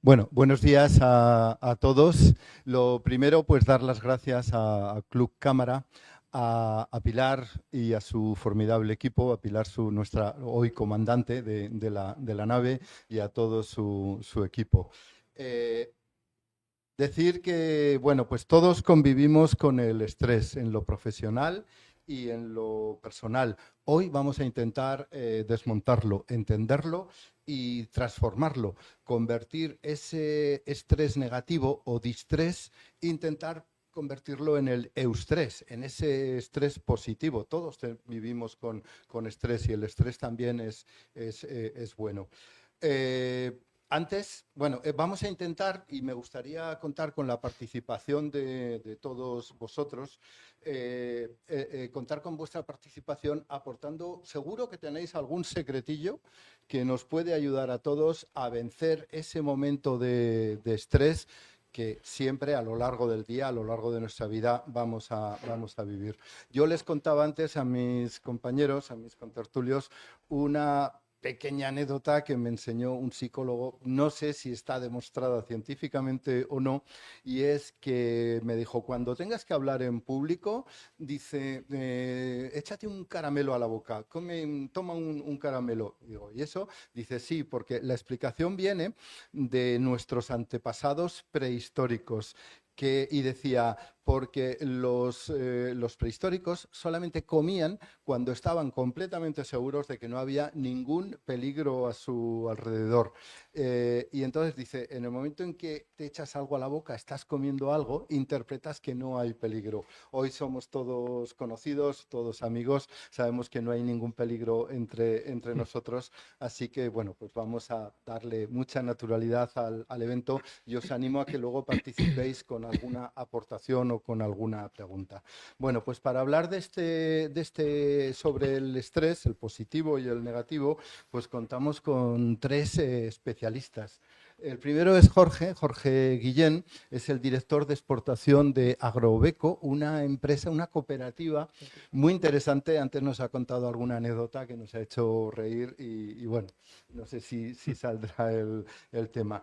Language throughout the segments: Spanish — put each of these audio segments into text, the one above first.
Bueno, buenos días a todos. Lo primero, pues dar las gracias a Club Cámara, a Pilar y a su formidable equipo, a Pilar, nuestra hoy comandante de la nave, y a todo su equipo. Eh, Decir que, bueno, pues todos convivimos con el estrés en lo profesional y en lo personal. Hoy vamos a intentar desmontarlo, entenderlo y transformarlo, convertir ese estrés negativo o distrés, intentar convertirlo en el eustrés, en ese estrés positivo. Todos vivimos con estrés y el estrés también es bueno. Eh, Antes, bueno, vamos a intentar, y me gustaría contar con la participación de todos vosotros, contar con vuestra participación aportando, seguro que tenéis algún secretillo que nos puede ayudar a todos a vencer ese momento de estrés que siempre a lo largo del día, a lo largo de nuestra vida, vamos a vivir. Yo les contaba antes a mis compañeros, a mis contertulios, una pequeña anécdota que me enseñó un psicólogo, no sé si está demostrada científicamente o no, y es que me dijo, cuando tengas que hablar en público, dice, échate un caramelo a la boca, toma un caramelo. Digo, ¿y eso? Dice, sí, porque la explicación viene de nuestros antepasados prehistóricos. Y decía, porque los prehistóricos solamente comían cuando estaban completamente seguros de que no había ningún peligro a su alrededor. Y entonces dice, en el momento en que te echas algo a la boca, estás comiendo algo, interpretas que no hay peligro. Hoy somos todos conocidos, todos amigos, sabemos que no hay ningún peligro entre nosotros, así que bueno, pues vamos a darle mucha naturalidad al evento y os animo a que luego participéis con alguna aportación o con alguna pregunta. Bueno, pues para hablar sobre el estrés, el positivo y el negativo, pues contamos con tres especialistas. El primero es Jorge Guillén, es el director de exportación de Agrobeco, una empresa, una cooperativa muy interesante. Antes nos ha contado alguna anécdota que nos ha hecho reír y bueno, no sé si saldrá el tema.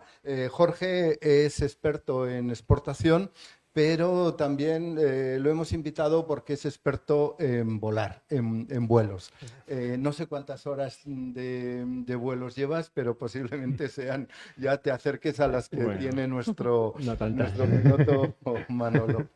Jorge es experto en exportación, pero también lo hemos invitado porque es experto en volar, en vuelos. No sé cuántas horas de vuelos llevas, pero posiblemente sean, ya te acerques a las que Bueno, tiene nuestro, no tantas. nuestro piloto Manolo.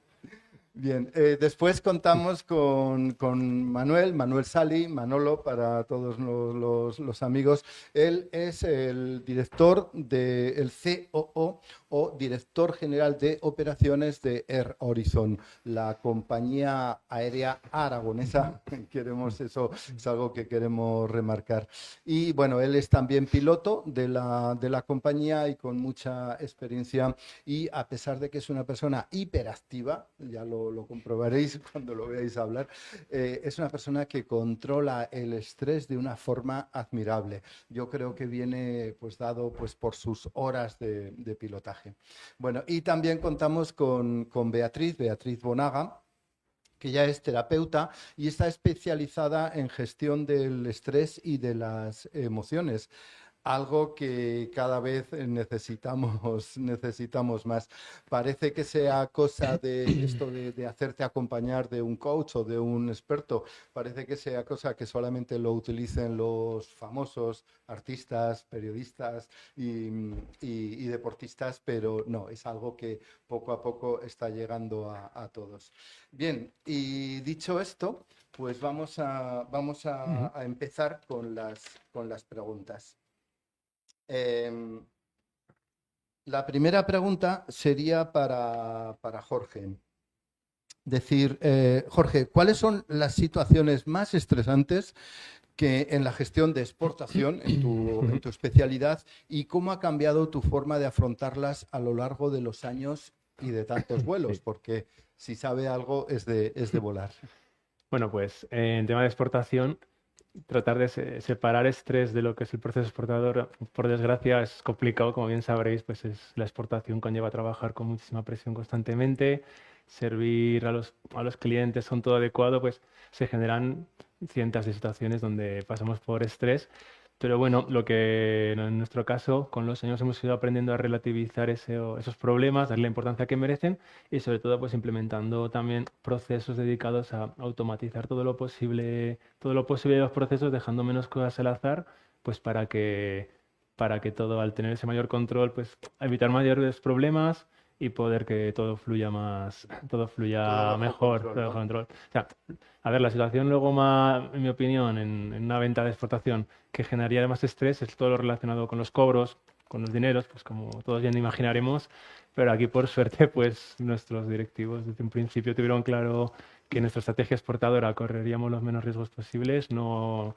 Bien, después contamos con Manuel Sali, Manolo para todos los amigos. Él es el director del COO o director general de operaciones de Air Horizon, la compañía aérea aragonesa. Eso es algo que queremos remarcar. Y bueno, él es también piloto de la compañía y con mucha experiencia, y a pesar de que es una persona hiperactiva, ya lo comprobaréis cuando lo veáis hablar, es una persona que controla el estrés de una forma admirable. Yo creo que viene pues dado pues por sus horas de pilotaje. Bueno, y también contamos con Beatriz Bonaga, que ya es terapeuta y está especializada en gestión del estrés y de las emociones, algo que cada vez necesitamos más. Parece que sea cosa de esto de hacerte acompañar de un coach o de un experto, parece que sea cosa que solamente lo utilicen los famosos artistas, periodistas y deportistas, pero no, es algo que poco a poco está llegando a todos. Bien, y dicho esto, pues vamos a empezar con las preguntas. Eh, la primera pregunta sería para Jorge. Decir, Jorge, ¿cuáles son las situaciones más estresantes que en la gestión de exportación, en tu especialidad, y cómo ha cambiado tu forma de afrontarlas a lo largo de los años y de tantos vuelos? Sí. Porque si sabe algo es de volar. Bueno, pues en tema de exportación, tratar de separar estrés de lo que es el proceso exportador, por desgracia, es complicado. Como bien sabréis, pues la exportación conlleva trabajar con muchísima presión constantemente, servir a los clientes con todo adecuado, pues se generan cientos de situaciones donde pasamos por estrés. Pero bueno, lo que en nuestro caso, con los años hemos ido aprendiendo a relativizar esos problemas, darle la importancia que merecen y sobre todo pues implementando también procesos dedicados a automatizar todo lo posible de los procesos, dejando menos cosas al azar, pues para que todo, al tener ese mayor control, pues evitar mayores problemas y poder que todo fluya más, todo Todo fluya bajo mejor, control, todo bajo ¿no? control. O sea, a ver, la situación luego más, en mi opinión, en una venta de exportación que generaría más estrés es todo lo relacionado con los cobros, con los dineros, pues como todos ya imaginaremos, pero aquí por suerte pues nuestros directivos desde un principio tuvieron claro que nuestra estrategia exportadora correríamos los menos riesgos posibles, no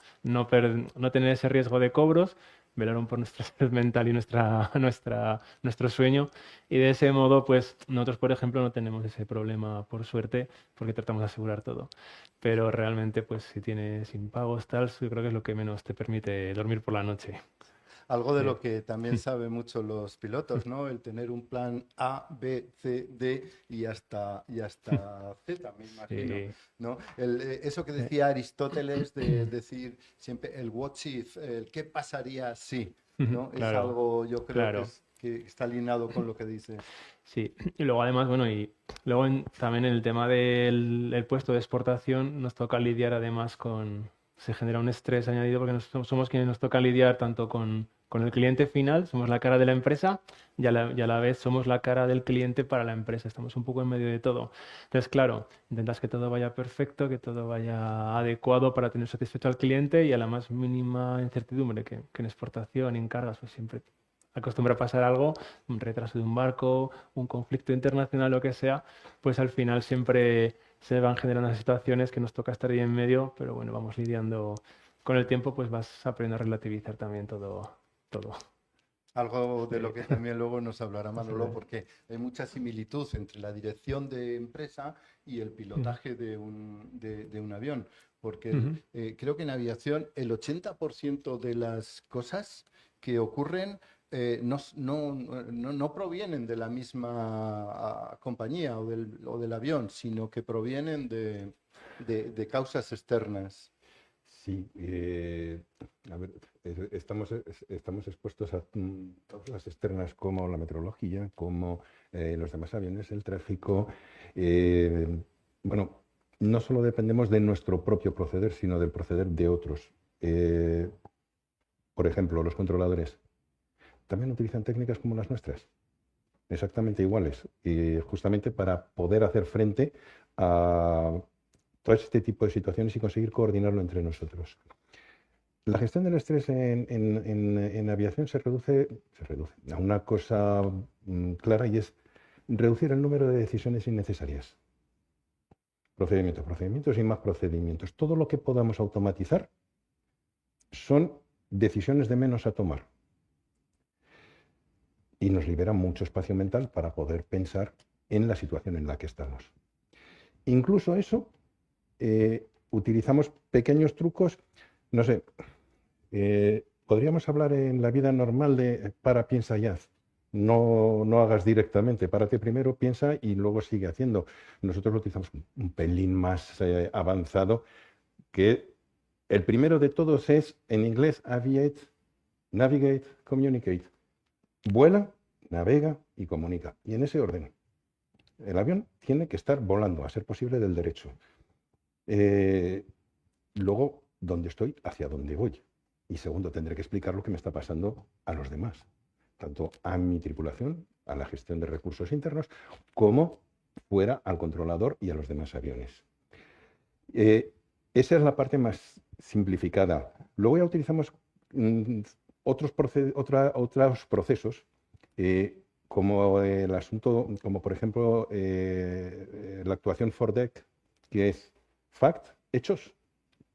tener ese riesgo de cobros, velaron por nuestra salud mental y nuestro sueño y de ese modo pues nosotros por ejemplo no tenemos ese problema por suerte porque tratamos de asegurar todo. Pero realmente, pues si tienes impagos, tal, yo creo que es lo que menos te permite dormir por la noche. Algo de Sí. lo que también saben mucho los pilotos, ¿no? El tener un plan A, B, C, D y hasta Z, me imagino, Sí. ¿no? Eso que Sí. decía Aristóteles de decir siempre el what if, el qué pasaría si, ¿no? Es Claro, algo, yo creo claro. que está alineado con lo que dices. Sí. Y luego además, bueno, y luego también en el tema del puesto de exportación nos toca lidiar además se genera un estrés añadido porque somos quienes nos toca lidiar tanto con el cliente final, somos la cara de la empresa y a la vez somos la cara del cliente para la empresa, estamos un poco en medio de todo. Entonces, claro, intentas que todo vaya perfecto, que todo vaya adecuado para tener satisfecho al cliente y a la más mínima incertidumbre que en exportación y en cargas, pues siempre acostumbra pasar algo, un retraso de un barco, un conflicto internacional, lo que sea, pues al final siempre se van generando situaciones que nos toca estar ahí en medio, pero bueno, vamos lidiando con el tiempo, pues vas aprendiendo a relativizar también todo. Algo de lo Sí, que también luego nos hablará eso Manolo, es. porque hay mucha similitud entre la dirección de empresa y el Ujú, pilotaje de un avión, porque ujú. creo que en aviación el 80% de las cosas que ocurren no provienen de la misma compañía o del avión, sino que provienen de causas externas. Sí, a ver, estamos expuestos a causas externas como la meteorología, como los demás aviones, el tráfico. eh, bueno, no solo dependemos de nuestro propio proceder, sino del proceder de otros. Eh, por ejemplo, los controladores también utilizan técnicas como las nuestras, exactamente iguales, y justamente para poder hacer frente a todo este tipo de situaciones y conseguir coordinarlo entre nosotros. La gestión del estrés en aviación se reduce a una cosa clara y es reducir el número de decisiones innecesarias. Procedimientos y más procedimientos. Todo lo que podamos automatizar son decisiones de menos a tomar y nos libera mucho espacio mental para poder pensar en la situación en la que estamos. Incluso eso, utilizamos pequeños trucos, no sé, podríamos hablar en la vida normal de para, piensa y haz. No, no hagas directamente, párate primero, piensa y luego sigue haciendo. Nosotros lo utilizamos un pelín más avanzado, que el primero de todos es, en inglés, aviate, navigate, communicate. Vuela, navega y comunica. Y en ese orden. El avión tiene que estar volando, a ser posible del derecho. Eh, Luego, ¿dónde estoy? ¿Hacia dónde voy? Y segundo, tendré que explicar lo que me está pasando a los demás, tanto a mi tripulación, a la gestión de recursos internos, como fuera al controlador y a los demás aviones. Eh, Esa es la parte más simplificada. Luego ya utilizamos mm, otros procesos, como el asunto, como por ejemplo la actuación for deck, que es fact, hechos,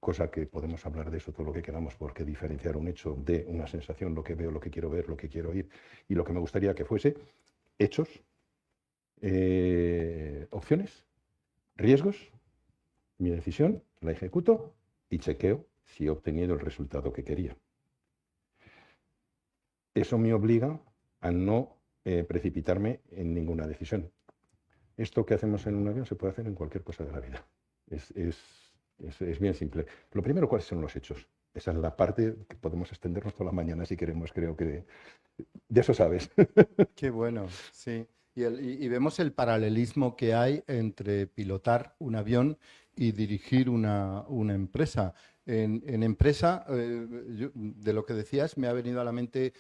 cosa que podemos hablar de eso todo lo que queramos, porque diferenciar un hecho de una sensación, lo que veo, lo que quiero ver, lo que quiero oír y lo que me gustaría que fuese, hechos, opciones, riesgos, mi decisión, la ejecuto y chequeo si he obtenido el resultado que quería. Eso me obliga a no precipitarme en ninguna decisión. Esto que hacemos en un avión se puede hacer en cualquier cosa de la vida. Es bien simple. Lo primero, ¿cuáles son los hechos? Esa es la parte que podemos extendernos toda la mañana si queremos, creo que de eso sabes. Qué bueno, sí. Y vemos el paralelismo que hay entre pilotar un avión y dirigir una empresa. En empresa, de lo que decías, me ha venido a la mente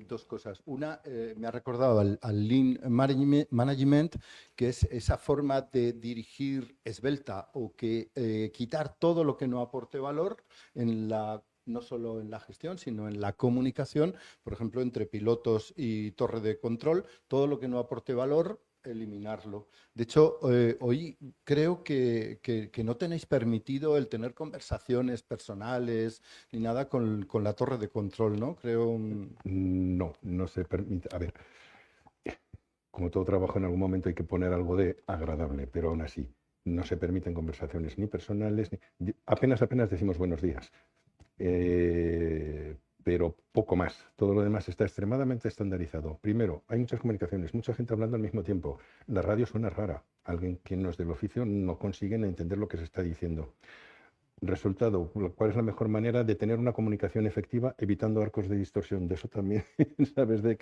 dos cosas. Una, me ha recordado al Lean Management, que es esa forma de dirigir esbelta o que quitar todo lo que no aporte valor no solo en la gestión, sino en la comunicación, por ejemplo, entre pilotos y torre de control, todo lo que no aporte valor, eliminarlo. De hecho, hoy creo que no tenéis permitido el tener conversaciones personales ni nada con la torre de control, ¿no? Creo. No, no se permite. A ver, como todo trabajo, en algún momento hay que poner algo de agradable, pero aún así, no se permiten conversaciones ni personales, apenas decimos buenos días. Pero poco más. Todo lo demás está extremadamente estandarizado. Primero, hay muchas comunicaciones, mucha gente hablando al mismo tiempo. La radio suena rara. Alguien que no es del oficio no consigue entender lo que se está diciendo. Resultado, ¿cuál es la mejor manera de tener una comunicación efectiva evitando arcos de distorsión? De eso también sabes de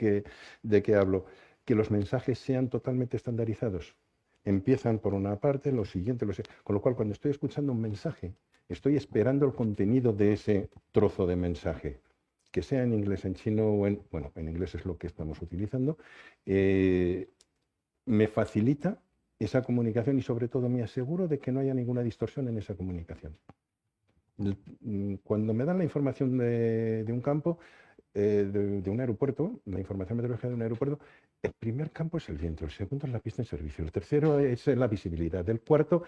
qué hablo. Que los mensajes sean totalmente estandarizados. Empiezan por una parte, lo siguiente, con lo cual cuando estoy escuchando un mensaje, estoy esperando el contenido de ese trozo de mensaje, que sea en inglés, en chino o bueno, en inglés es lo que estamos utilizando, me facilita esa comunicación y sobre todo me aseguro de que no haya ninguna distorsión en esa comunicación. Cuando me dan la información de un campo, de un aeropuerto, la información meteorológica de un aeropuerto, el primer campo es el viento, el segundo es la pista en servicio, el tercero es la visibilidad, el cuarto,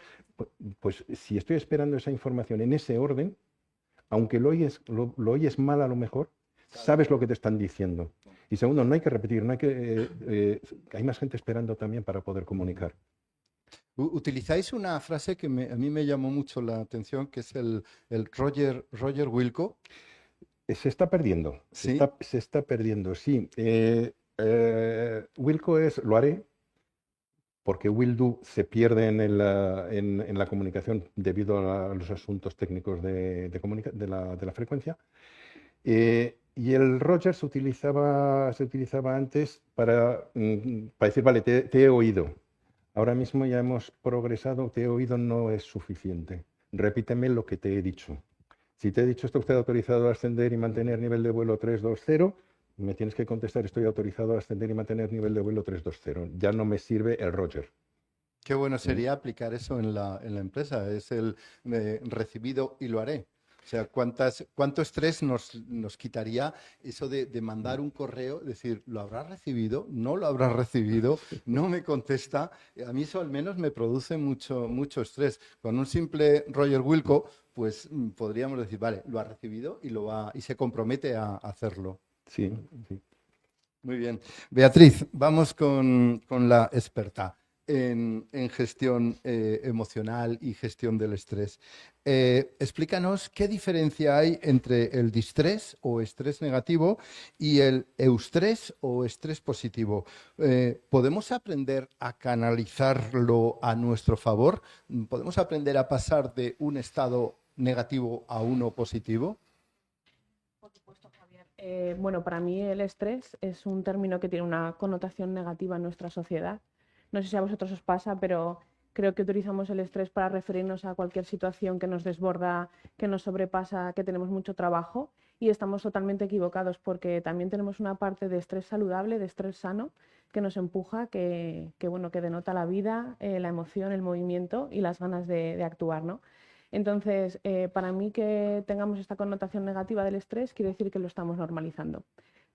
pues si estoy esperando esa información en ese orden, aunque lo oyes mal a lo mejor, sabes lo que te están diciendo. Y segundo, no hay que repetir, no hay que, hay más gente esperando también para poder comunicar. Utilizáis una frase que a mí me llamó mucho la atención, que es el Roger Wilco. Se está perdiendo, ¿Sí? se está perdiendo, sí. Wilco lo haré, porque will do se pierde en la comunicación debido a los asuntos técnicos de la frecuencia. Y el Roger se utilizaba antes para decir, vale, te he oído. Ahora mismo ya hemos progresado, te he oído no es suficiente. Repíteme lo que te he dicho. Si te he dicho, ¿está usted autorizado a ascender y mantener nivel de vuelo 320? Me tienes que contestar, estoy autorizado a ascender y mantener nivel de vuelo 320. Ya no me sirve el Roger. Qué bueno sería aplicar eso en la empresa. Es el recibido y lo haré. O sea, ¿cuánto estrés nos quitaría eso de mandar un correo, decir, ¿lo habrás recibido? ¿No lo habrás recibido? ¿No me contesta? A mí eso al menos me produce mucho estrés. Con un simple Roger Wilco, pues podríamos decir, vale, lo ha recibido y se compromete a hacerlo. Sí, sí. Muy bien. Beatriz, vamos con la experta en gestión emocional y gestión del estrés. Explícanos qué diferencia hay entre el distrés o estrés negativo y el eustrés o estrés positivo. ¿Podemos aprender a canalizarlo a nuestro favor? ¿Podemos aprender a pasar de un estado negativo a uno positivo? Por supuesto, Javier. Bueno, para mí el estrés es un término que tiene una connotación negativa en nuestra sociedad. No sé si a vosotros os pasa, pero creo que utilizamos el estrés para referirnos a cualquier situación que nos desborda, que nos sobrepasa, que tenemos mucho trabajo, y estamos totalmente equivocados porque también tenemos una parte de estrés saludable, de estrés sano, que nos empuja, que denota la vida, la emoción, el movimiento y las ganas de actuar, ¿no? Entonces, para mí que tengamos esta connotación negativa del estrés quiere decir que lo estamos normalizando.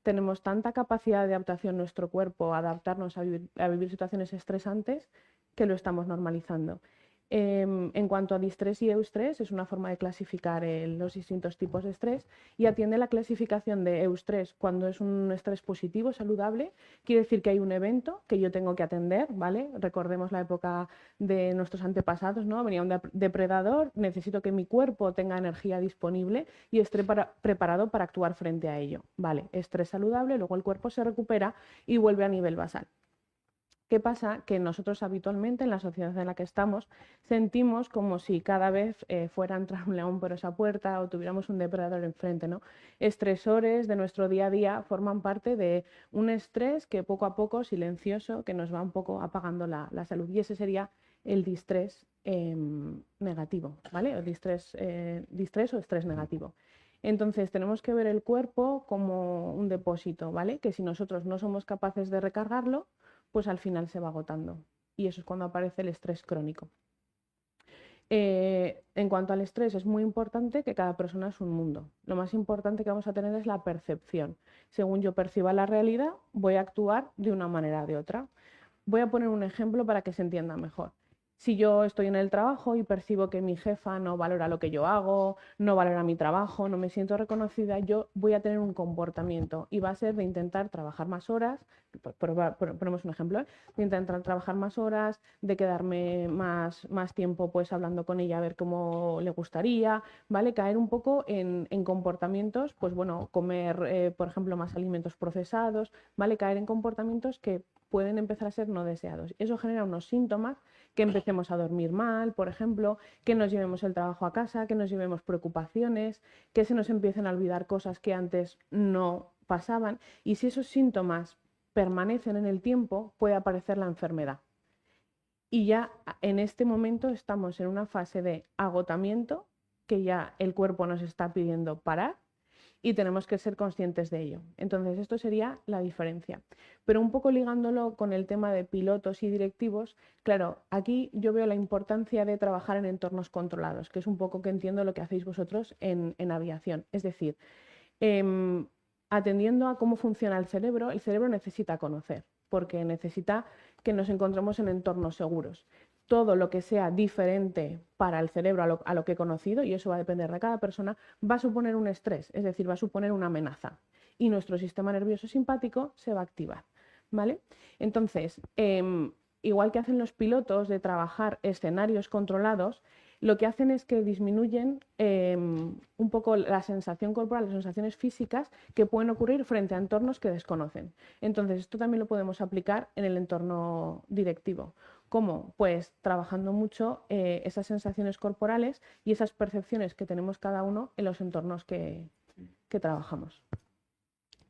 Tenemos tanta capacidad de adaptación en nuestro cuerpo, a adaptarnos a vivir situaciones estresantes, que lo estamos normalizando. En cuanto a distrés y eustrés, es una forma de clasificar los distintos tipos de estrés y atiende la clasificación de eustrés cuando es un estrés positivo, saludable, quiere decir que hay un evento que yo tengo que atender, ¿vale? Recordemos la época de nuestros antepasados, ¿no? Venía un depredador, necesito que mi cuerpo tenga energía disponible y esté preparado para actuar frente a ello, ¿vale? Estrés saludable, luego el cuerpo se recupera y vuelve a nivel basal. ¿Qué pasa? Que nosotros habitualmente en la sociedad en la que estamos sentimos como si cada vez fuera a entrar un león por esa puerta o tuviéramos un depredador enfrente, ¿no? Estresores de nuestro día a día forman parte de un estrés que poco a poco, silencioso, que nos va un poco apagando la salud. Y ese sería el distrés negativo, ¿vale? O distrés o estrés negativo. Entonces tenemos que ver el cuerpo como un depósito, ¿vale? Que si nosotros no somos capaces de recargarlo, pues al final se va agotando. Y eso es cuando aparece el estrés crónico. En cuanto al estrés, es muy importante que cada persona es un mundo. Lo más importante que vamos a tener es la percepción. Según yo perciba la realidad, voy a actuar de una manera o de otra. Voy a poner un ejemplo para que se entienda mejor. Si yo estoy en el trabajo y percibo que mi jefa no valora lo que yo hago, no valora mi trabajo, no me siento reconocida, yo voy a tener un comportamiento y va a ser de intentar trabajar más horas, ponemos un ejemplo, de intentar trabajar más horas, de quedarme más tiempo pues hablando con ella a ver cómo le gustaría, ¿vale? Caer un poco en comportamientos, pues bueno, comer, por ejemplo, más alimentos procesados, ¿vale? Caer en comportamientos que pueden empezar a ser no deseados. Eso genera unos síntomas, que empecemos a dormir mal, por ejemplo, que nos llevemos el trabajo a casa, que nos llevemos preocupaciones, que se nos empiecen a olvidar cosas que antes no pasaban. Y si esos síntomas permanecen en el tiempo, puede aparecer la enfermedad. Y ya en este momento estamos en una fase de agotamiento, que ya el cuerpo nos está pidiendo parar y tenemos que ser conscientes de ello. Entonces, esto sería la diferencia. Pero un poco ligándolo con el tema de pilotos y directivos, claro, aquí yo veo la importancia de trabajar en entornos controlados, que es un poco que entiendo lo que hacéis vosotros en aviación. Es decir, atendiendo a cómo funciona el cerebro necesita conocer, porque necesita que nos encontremos en entornos seguros. Todo lo que sea diferente para el cerebro a lo que he conocido, y eso va a depender de cada persona, va a suponer un estrés, es decir, va a suponer una amenaza. Y nuestro sistema nervioso simpático se va a activar, ¿vale? Entonces, igual que hacen los pilotos de trabajar escenarios controlados, lo que hacen es que disminuyen un poco la sensación corporal, las sensaciones físicas que pueden ocurrir frente a entornos que desconocen. Entonces, esto también lo podemos aplicar en el entorno directivo. ¿Cómo? Pues trabajando mucho esas sensaciones corporales y esas percepciones que tenemos cada uno en los entornos que trabajamos.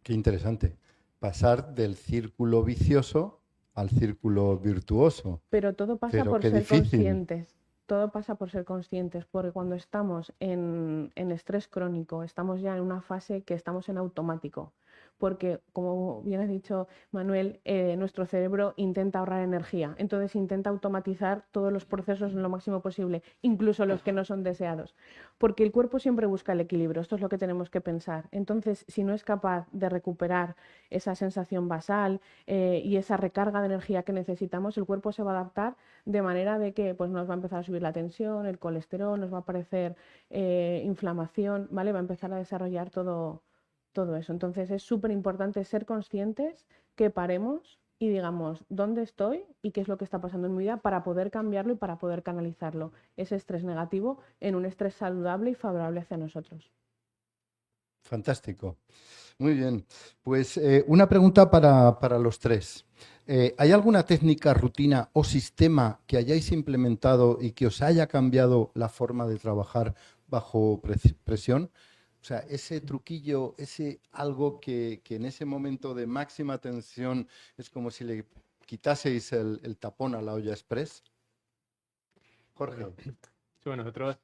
Qué interesante. Pasar del círculo vicioso al círculo virtuoso. Pero todo pasa Pero por qué ser difícil. conscientes. Todo pasa por ser conscientes, porque cuando estamos en estrés crónico, estamos ya en una fase que estamos en automático. Porque, como bien has dicho, Manuel, nuestro cerebro intenta ahorrar energía, entonces intenta automatizar todos los procesos en lo máximo posible, incluso los que no son deseados. Porque el cuerpo siempre busca el equilibrio, esto es lo que tenemos que pensar. Entonces, si no es capaz de recuperar esa sensación basal y esa recarga de energía que necesitamos, el cuerpo se va a adaptar de manera de que pues, nos va a empezar a subir la tensión, el colesterol, nos va a aparecer inflamación, ¿vale? Va a empezar a desarrollar todo eso. Entonces es súper importante ser conscientes, que paremos y digamos dónde estoy y qué es lo que está pasando en mi vida para poder cambiarlo y para poder canalizarlo, ese estrés negativo, en un estrés saludable y favorable hacia nosotros. Fantástico. Muy bien. Pues una pregunta para los tres. ¿Hay alguna técnica, rutina o sistema que hayáis implementado y que os haya cambiado la forma de trabajar bajo presión? O sea, ese truquillo, ese algo que en ese momento de máxima tensión es como si le quitaseis el tapón a la olla express. Jorge. Bueno, nosotros,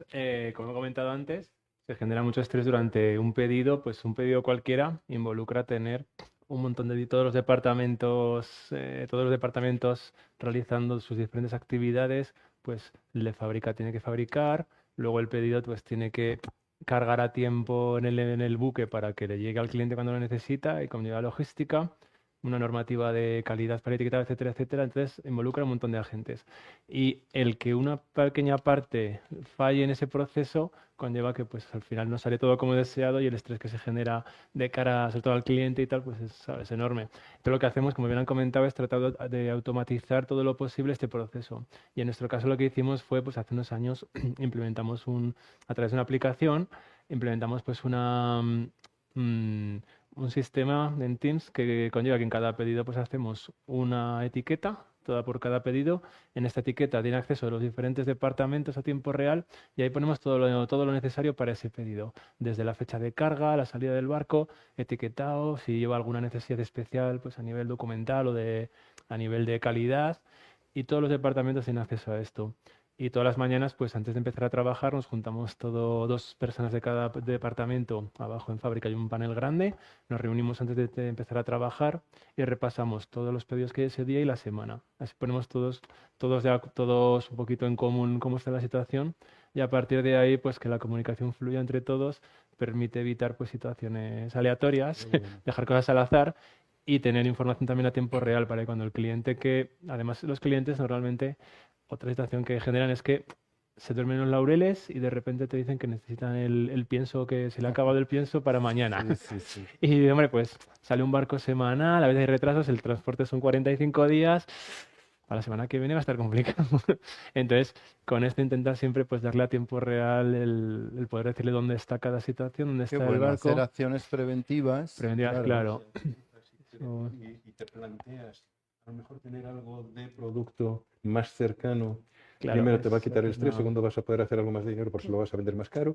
como he comentado antes, se genera mucho estrés durante un pedido, pues un pedido cualquiera involucra tener un montón de todos los departamentos realizando sus diferentes actividades, pues el de fábrica tiene que fabricar, luego el pedido pues tiene que cargar a tiempo en el buque para que le llegue al cliente cuando lo necesita y con la logística, una normativa de calidad para etiquetar, etcétera, etcétera. Entonces involucra un montón de agentes. Y el que una pequeña parte falle en ese proceso conlleva que pues al final no sale todo como deseado y el estrés que se genera de cara sobre todo al cliente y tal pues es enorme. Pero lo que hacemos, como bien han comentado, es tratar de automatizar todo lo posible este proceso. Y en nuestro caso lo que hicimos fue pues hace unos años implementamos a través de una aplicación, implementamos pues un sistema en Teams que conlleva que en cada pedido pues hacemos una etiqueta toda por cada pedido. En esta etiqueta tiene acceso a los diferentes departamentos a tiempo real y ahí ponemos todo lo necesario para ese pedido, desde la fecha de carga, la salida del barco, etiquetado, si lleva alguna necesidad especial pues a nivel documental o a nivel de calidad, y todos los departamentos tienen acceso a esto. Y todas las mañanas, pues antes de empezar a trabajar, nos juntamos dos personas de cada departamento. Abajo en fábrica hay un panel grande, nos reunimos antes de empezar a trabajar y repasamos todos los pedidos que hay ese día y la semana. Así ponemos todos un poquito en común cómo está la situación, y a partir de ahí, pues que la comunicación fluya entre todos permite evitar pues situaciones aleatorias, dejar cosas al azar y tener información también a tiempo real para que cuando el cliente, que además los clientes normalmente, otra situación que generan es que se duermen los laureles y de repente te dicen que necesitan el pienso, que se le ha acabado el pienso para mañana. Sí, sí. Y hombre, pues sale un barco semanal, a veces hay retrasos, el transporte son 45 días, a la semana que viene va a estar complicado. Entonces, con esto intentar siempre pues darle a tiempo real el poder decirle dónde está cada situación, dónde Qué está el bueno, barco. hacer acciones preventivas. Preventivas, claro. Y te planteas a lo mejor tener algo de producto más cercano. Claro, Primero te va a es quitar el lo que estrés, no- segundo vas a poder hacer algo más de dinero, por eso lo vas a vender más caro.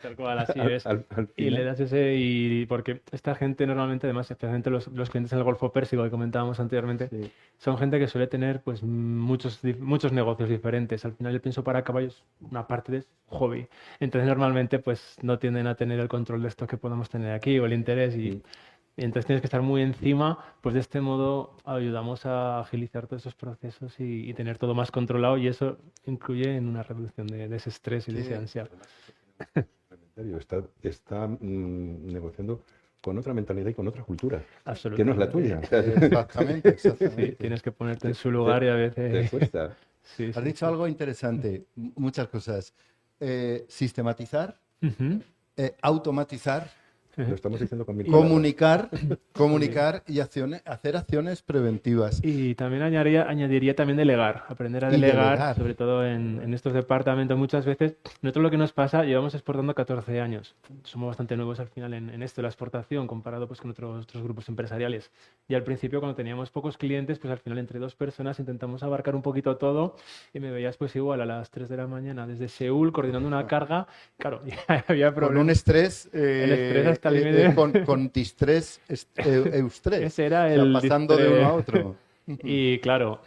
Tal cual, así es. Al Y le final, das ese, y porque esta gente normalmente, además, especialmente los clientes en el Golfo Pérsico que comentábamos anteriormente, sí. son gente que suele tener pues muchos negocios diferentes. Al final el pienso para caballos es una parte de su hobby. Entonces normalmente pues no tienden a tener el control de esto que podamos tener aquí o el interés, y entonces tienes que estar muy encima. Pues de este modo ayudamos a agilizar todos esos procesos y tener todo más controlado, y eso incluye en una reducción de ese estrés y de esa ansia. Está negociando con otra mentalidad y con otra cultura, que no Absolutamente. es la tuya. Exactamente, Sí, exactamente. tienes que ponerte en su lugar y a Te veces... cuesta. Sí, Has sí, dicho sí. algo interesante, muchas cosas. Sistematizar, Ujú. automatizar, Lo estamos diciendo con mil comunicar y hacer acciones preventivas. Y también añadiría también delegar, aprender a Y delegar, delegar. sobre todo en estos departamentos. Muchas veces, nosotros lo que nos pasa, llevamos exportando 14 años. Somos bastante nuevos al final en esto de la exportación, comparado pues con otros grupos empresariales. Y al principio, cuando teníamos pocos clientes, pues al final entre dos personas intentamos abarcar un poquito todo, y me veías pues igual a las 3 de la mañana desde Seúl coordinando una carga. Claro, ya había Con un problemas. estrés, El estrés hasta el límite. con distrés, eustrés. Ese era O sea, el pasando de uno a otro. Y claro,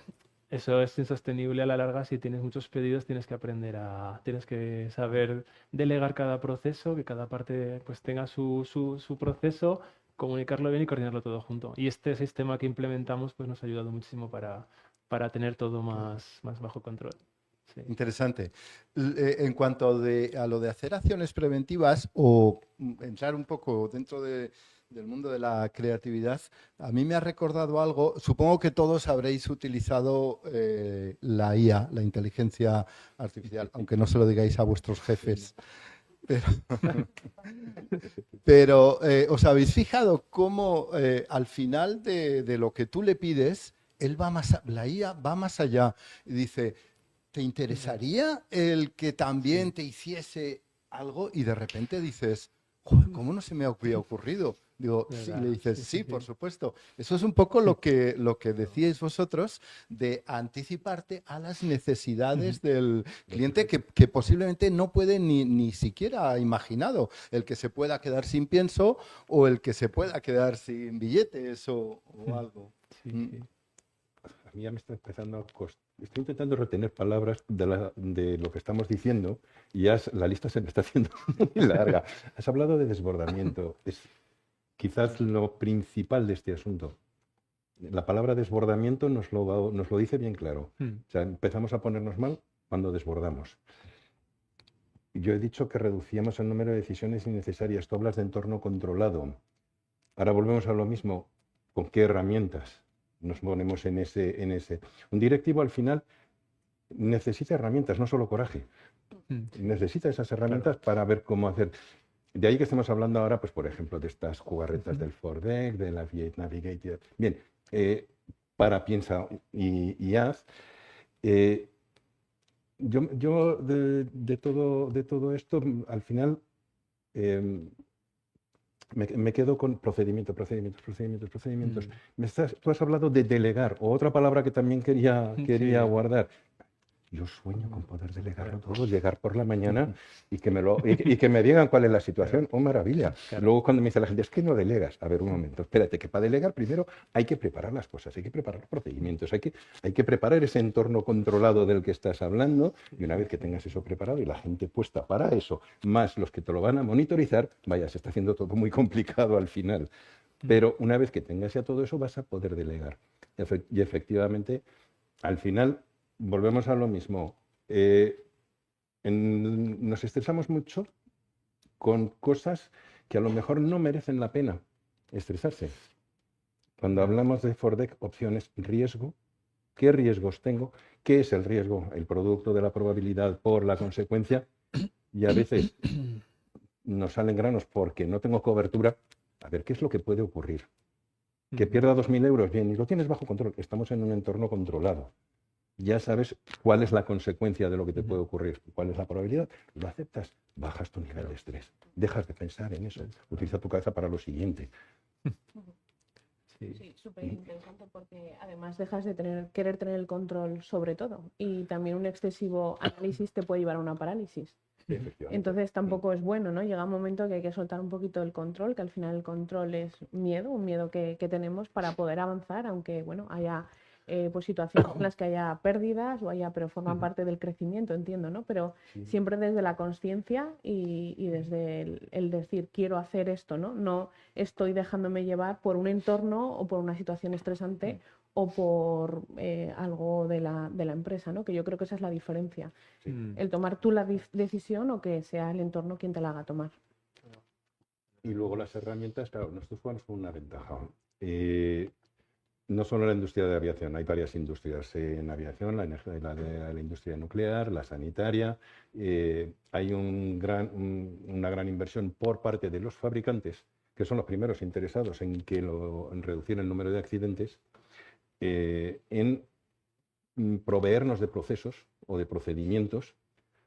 eso es insostenible a la larga. Si tienes muchos pedidos, tienes que saber delegar cada proceso, que cada parte pues tenga su proceso, comunicarlo bien y coordinarlo todo junto. Y este sistema que implementamos pues nos ha ayudado muchísimo para tener todo más bajo control. Sí. Interesante. En cuanto a lo de hacer acciones preventivas o entrar un poco dentro del mundo de la creatividad, a mí me ha recordado algo. Supongo que todos habréis utilizado la IA, la inteligencia artificial, aunque no se lo digáis a vuestros jefes. Pero ¿os habéis fijado cómo al final de lo que tú le pides, la IA va más allá y dice, ¿te interesaría el que también te hiciese algo? Y de repente dices, "Joder, ¿cómo no se me había ocurrido?" Digo, sí, ¿Verdad? le dices, Sí, sí, sí, por sí. supuesto. Eso es un poco lo que decíais vosotros, de anticiparte a las necesidades del cliente que posiblemente no puede ni siquiera ha imaginado. El que se pueda quedar sin pienso o el que se pueda quedar sin billetes o algo. Sí, Mm. sí. A mí ya me está empezando a costar. Estoy intentando retener palabras de lo que estamos diciendo y la lista se me está haciendo muy larga. Has hablado de desbordamiento. Es quizás lo principal de este asunto. La palabra desbordamiento nos lo dice bien claro. O sea, empezamos a ponernos mal cuando desbordamos. Yo he dicho que reducíamos el número de decisiones innecesarias. Tú hablas de entorno controlado. Ahora volvemos a lo mismo. ¿Con qué herramientas nos ponemos en ese? Un directivo al final necesita herramientas, no solo coraje. Necesita esas herramientas para ver cómo hacer. De ahí que estemos hablando ahora, pues por ejemplo, de estas jugarretas del Fordeck, de la V8 Navigator. Bien, para piensa y haz. Yo de todo esto, al final, Me quedo con procedimientos. Tú has hablado de delegar, o otra palabra que también quería Sí. guardar. Yo sueño con poder delegarlo todo, llegar por la mañana y que me digan cuál es la situación. ¡Oh, maravilla! Claro. Luego cuando me dice la gente, es que no delegas. A ver, un momento, espérate, que para delegar primero hay que preparar las cosas, hay que preparar los procedimientos, hay que preparar ese entorno controlado del que estás hablando, y una vez que tengas eso preparado y la gente puesta para eso, más los que te lo van a monitorizar, vaya, se está haciendo todo muy complicado al final. Pero una vez que tengas ya todo eso, vas a poder delegar. Y efectivamente, al final, volvemos a lo mismo. Nos estresamos mucho con cosas que a lo mejor no merecen la pena estresarse. Cuando hablamos de FORDEC, opciones, riesgo, ¿qué riesgos tengo? ¿Qué es el riesgo? El producto de la probabilidad por la consecuencia. Y a veces nos salen granos porque no tengo cobertura. A ver, ¿qué es lo que puede ocurrir? Que pierda 2.000 euros, bien, y lo tienes bajo control. Estamos en un entorno controlado. Ya sabes cuál es la consecuencia de lo que te puede ocurrir, cuál es la probabilidad, lo aceptas, bajas tu nivel de estrés, dejas de pensar en eso, utiliza tu cabeza para lo siguiente. Sí, súper interesante porque además dejas de querer tener el control sobre todo y también un excesivo análisis te puede llevar a una parálisis. Entonces tampoco es bueno, ¿no? Llega un momento que hay que soltar un poquito el control, que al final el control es miedo, un miedo que tenemos para poder avanzar, aunque bueno, haya pues situaciones en las que haya pérdidas pero forman parte del crecimiento, entiendo, ¿no? Pero siempre desde la consciencia y desde el decir quiero hacer esto, ¿no? No estoy dejándome llevar por un entorno o por una situación estresante o por algo de la empresa, ¿no? Que yo creo que esa es la diferencia. El tomar tú la decisión o que sea el entorno quien te la haga tomar. Y luego las herramientas, claro, nosotros jugamos con una ventaja. No solo en la industria de aviación, hay varias industrias en aviación, la industria nuclear, la sanitaria. Hay una gran inversión por parte de los fabricantes, que son los primeros interesados en reducir el número de accidentes, en proveernos de procesos o de procedimientos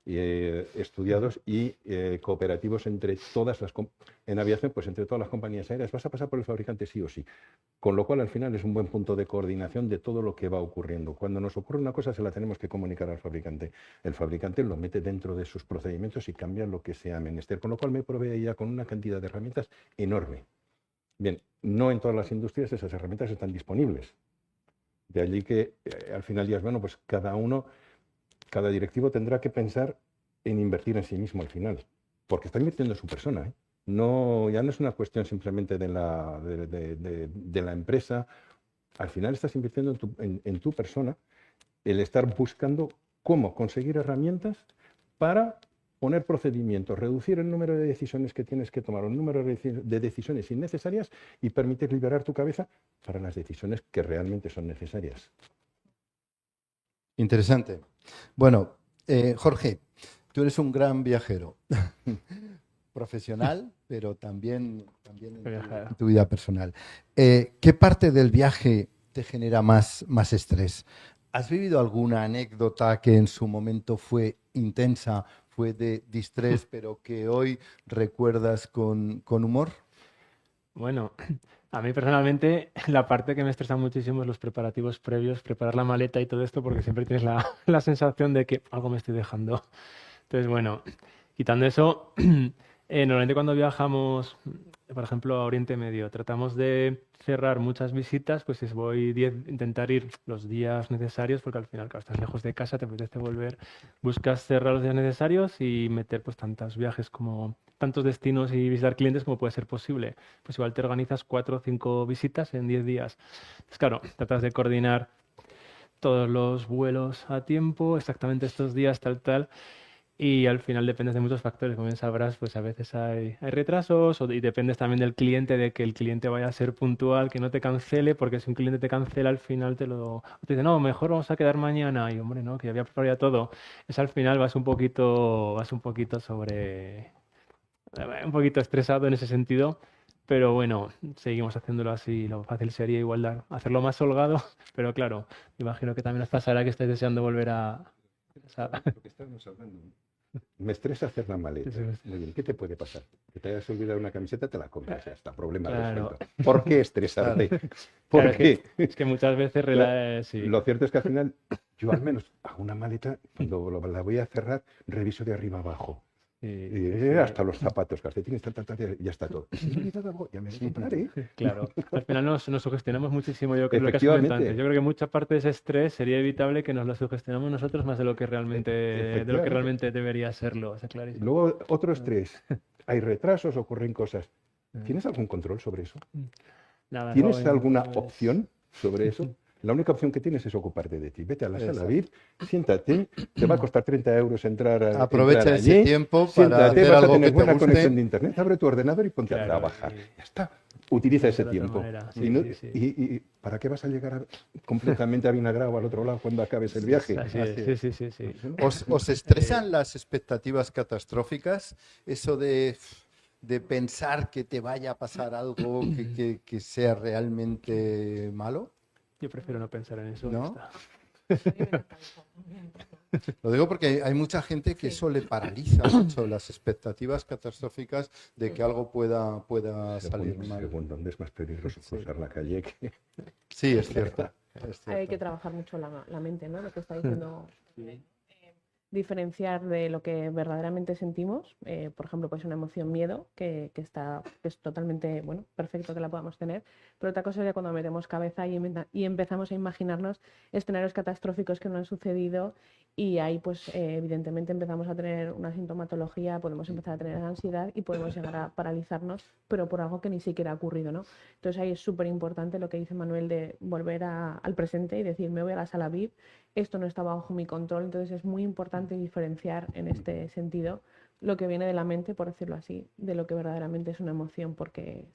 estudiados y cooperativos entre en aviación, pues entre todas las compañías aéreas. Vas a pasar por el fabricante sí o sí. Con lo cual, al final, es un buen punto de coordinación de todo lo que va ocurriendo. Cuando nos ocurre una cosa, se la tenemos que comunicar al fabricante. El fabricante lo mete dentro de sus procedimientos y cambia lo que sea menester. Con lo cual, me provee ya con una cantidad de herramientas enorme. Bien, no en todas las industrias esas herramientas están disponibles. De allí que, al final, digas, bueno, pues cada directivo tendrá que pensar en invertir en sí mismo al final, porque está invirtiendo en su persona, ¿eh? No, ya no es una cuestión simplemente de la empresa. Al final estás invirtiendo en tu persona, el estar buscando cómo conseguir herramientas para poner procedimientos, reducir el número de decisiones que tienes que tomar, el número de decisiones innecesarias y permitir liberar tu cabeza para las decisiones que realmente son necesarias. Interesante. Bueno, Jorge, tú eres un gran viajero. Profesional, pero también en tu vida personal. ¿Qué parte del viaje te genera más estrés? ¿Has vivido alguna anécdota que en su momento fue intensa, fue de distrés, pero que hoy recuerdas con humor? Bueno, a mí personalmente la parte que me estresa muchísimo es los preparativos previos, preparar la maleta y todo esto, porque siempre tienes la sensación de que algo me estoy dejando. Entonces, bueno, quitando eso, normalmente cuando viajamos, por ejemplo, a Oriente Medio, tratamos de cerrar muchas visitas, pues intentar ir los días necesarios, porque al final, claro, estás lejos de casa, te apetece volver, buscas cerrar los días necesarios y meter pues tantos destinos y visitar clientes como puede ser posible. Pues igual te organizas 4 o 5 visitas en 10 días. Pues claro, tratas de coordinar todos los vuelos a tiempo, exactamente estos días, tal. Y al final dependes de muchos factores, como bien sabrás, pues a veces hay retrasos y dependes también del cliente, de que el cliente vaya a ser puntual, que no te cancele, porque si un cliente te cancela al final te dice, no, mejor vamos a quedar mañana. Y hombre, no, que ya había preparado ya todo. Es al final vas un poquito un poquito estresado en ese sentido, pero bueno, seguimos haciéndolo así. Lo fácil sería igual hacerlo más holgado, pero claro, imagino que también os pasará que estáis deseando volver a... Lo que estamos hablando. Me estresa hacer la maleta. Sí, sí. Muy bien, ¿qué te puede pasar? Que te hayas olvidado una camiseta, te la compras, ya está, problema Claro. resuelto. ¿Por qué estresarte? Claro, ¿Por es qué? es que muchas veces sí. Lo cierto es que al final, yo al menos hago una maleta, cuando la voy a cerrar, reviso de arriba abajo. Sí, Hasta los zapatos, calcetines, ya está todo. Si me he olvidado algo, ya me lo compraré. claro. Al final nos sugestionamos muchísimo, yo creo lo que has Efectivamente. comentado antes. Yo creo que mucha parte de ese estrés sería evitable que nos lo sugestionamos nosotros más de lo que Efectivamente. realmente debería serlo, está Y clarísimo. luego, otro estrés. Hay retrasos, ocurren cosas. ¿Tienes algún control sobre eso? Nada, ¿Tienes no, alguna pues, opción sobre eso? La única opción que tienes es ocuparte de ti. Vete a la sala Exacto. VIP, siéntate, te va a costar 30 euros entrar Aprovecha entrar ese allí, tiempo para siéntate, hacer vas a algo tener que te buena guste. conexión de internet, abre tu ordenador y ponte a Claro, trabajar. y- Ya está. Utiliza de ese otra tiempo. manera, Y sí, no- sí, sí. y ¿para qué vas a llegar completamente avinagrado al otro lado cuando acabes el viaje? Así Así es, sí, sí, sí, sí. ¿Os estresan las expectativas catastróficas? Eso de pensar que te vaya a pasar algo que sea realmente malo, Yo prefiero no pensar en eso. ¿no? Ya está. Lo digo porque hay mucha gente que Sí. eso le paraliza mucho las expectativas catastróficas de que algo pueda salir mal. Segundo, ¿dónde es más peligroso Sí. cruzar la calle que... Sí, es cierto. Es Hay que cierto. trabajar mucho la mente, ¿no? Lo que está diciendo. Sí. Diferenciar de lo que verdaderamente sentimos. Por ejemplo, pues una emoción miedo, que es totalmente, bueno, perfecto que la podamos tener, pero otra cosa es ya cuando metemos cabeza y empezamos a imaginarnos escenarios catastróficos que no han sucedido y ahí pues evidentemente empezamos a tener una sintomatología, podemos empezar a tener ansiedad y podemos llegar a paralizarnos, pero por algo que ni siquiera ha ocurrido, ¿no? Entonces ahí es súper importante lo que dice Manuel de volver al presente y decir, me voy a la sala VIP, esto no está bajo mi control, entonces es muy importante diferenciar en este sentido lo que viene de la mente, por decirlo así, de lo que verdaderamente es una emoción, porque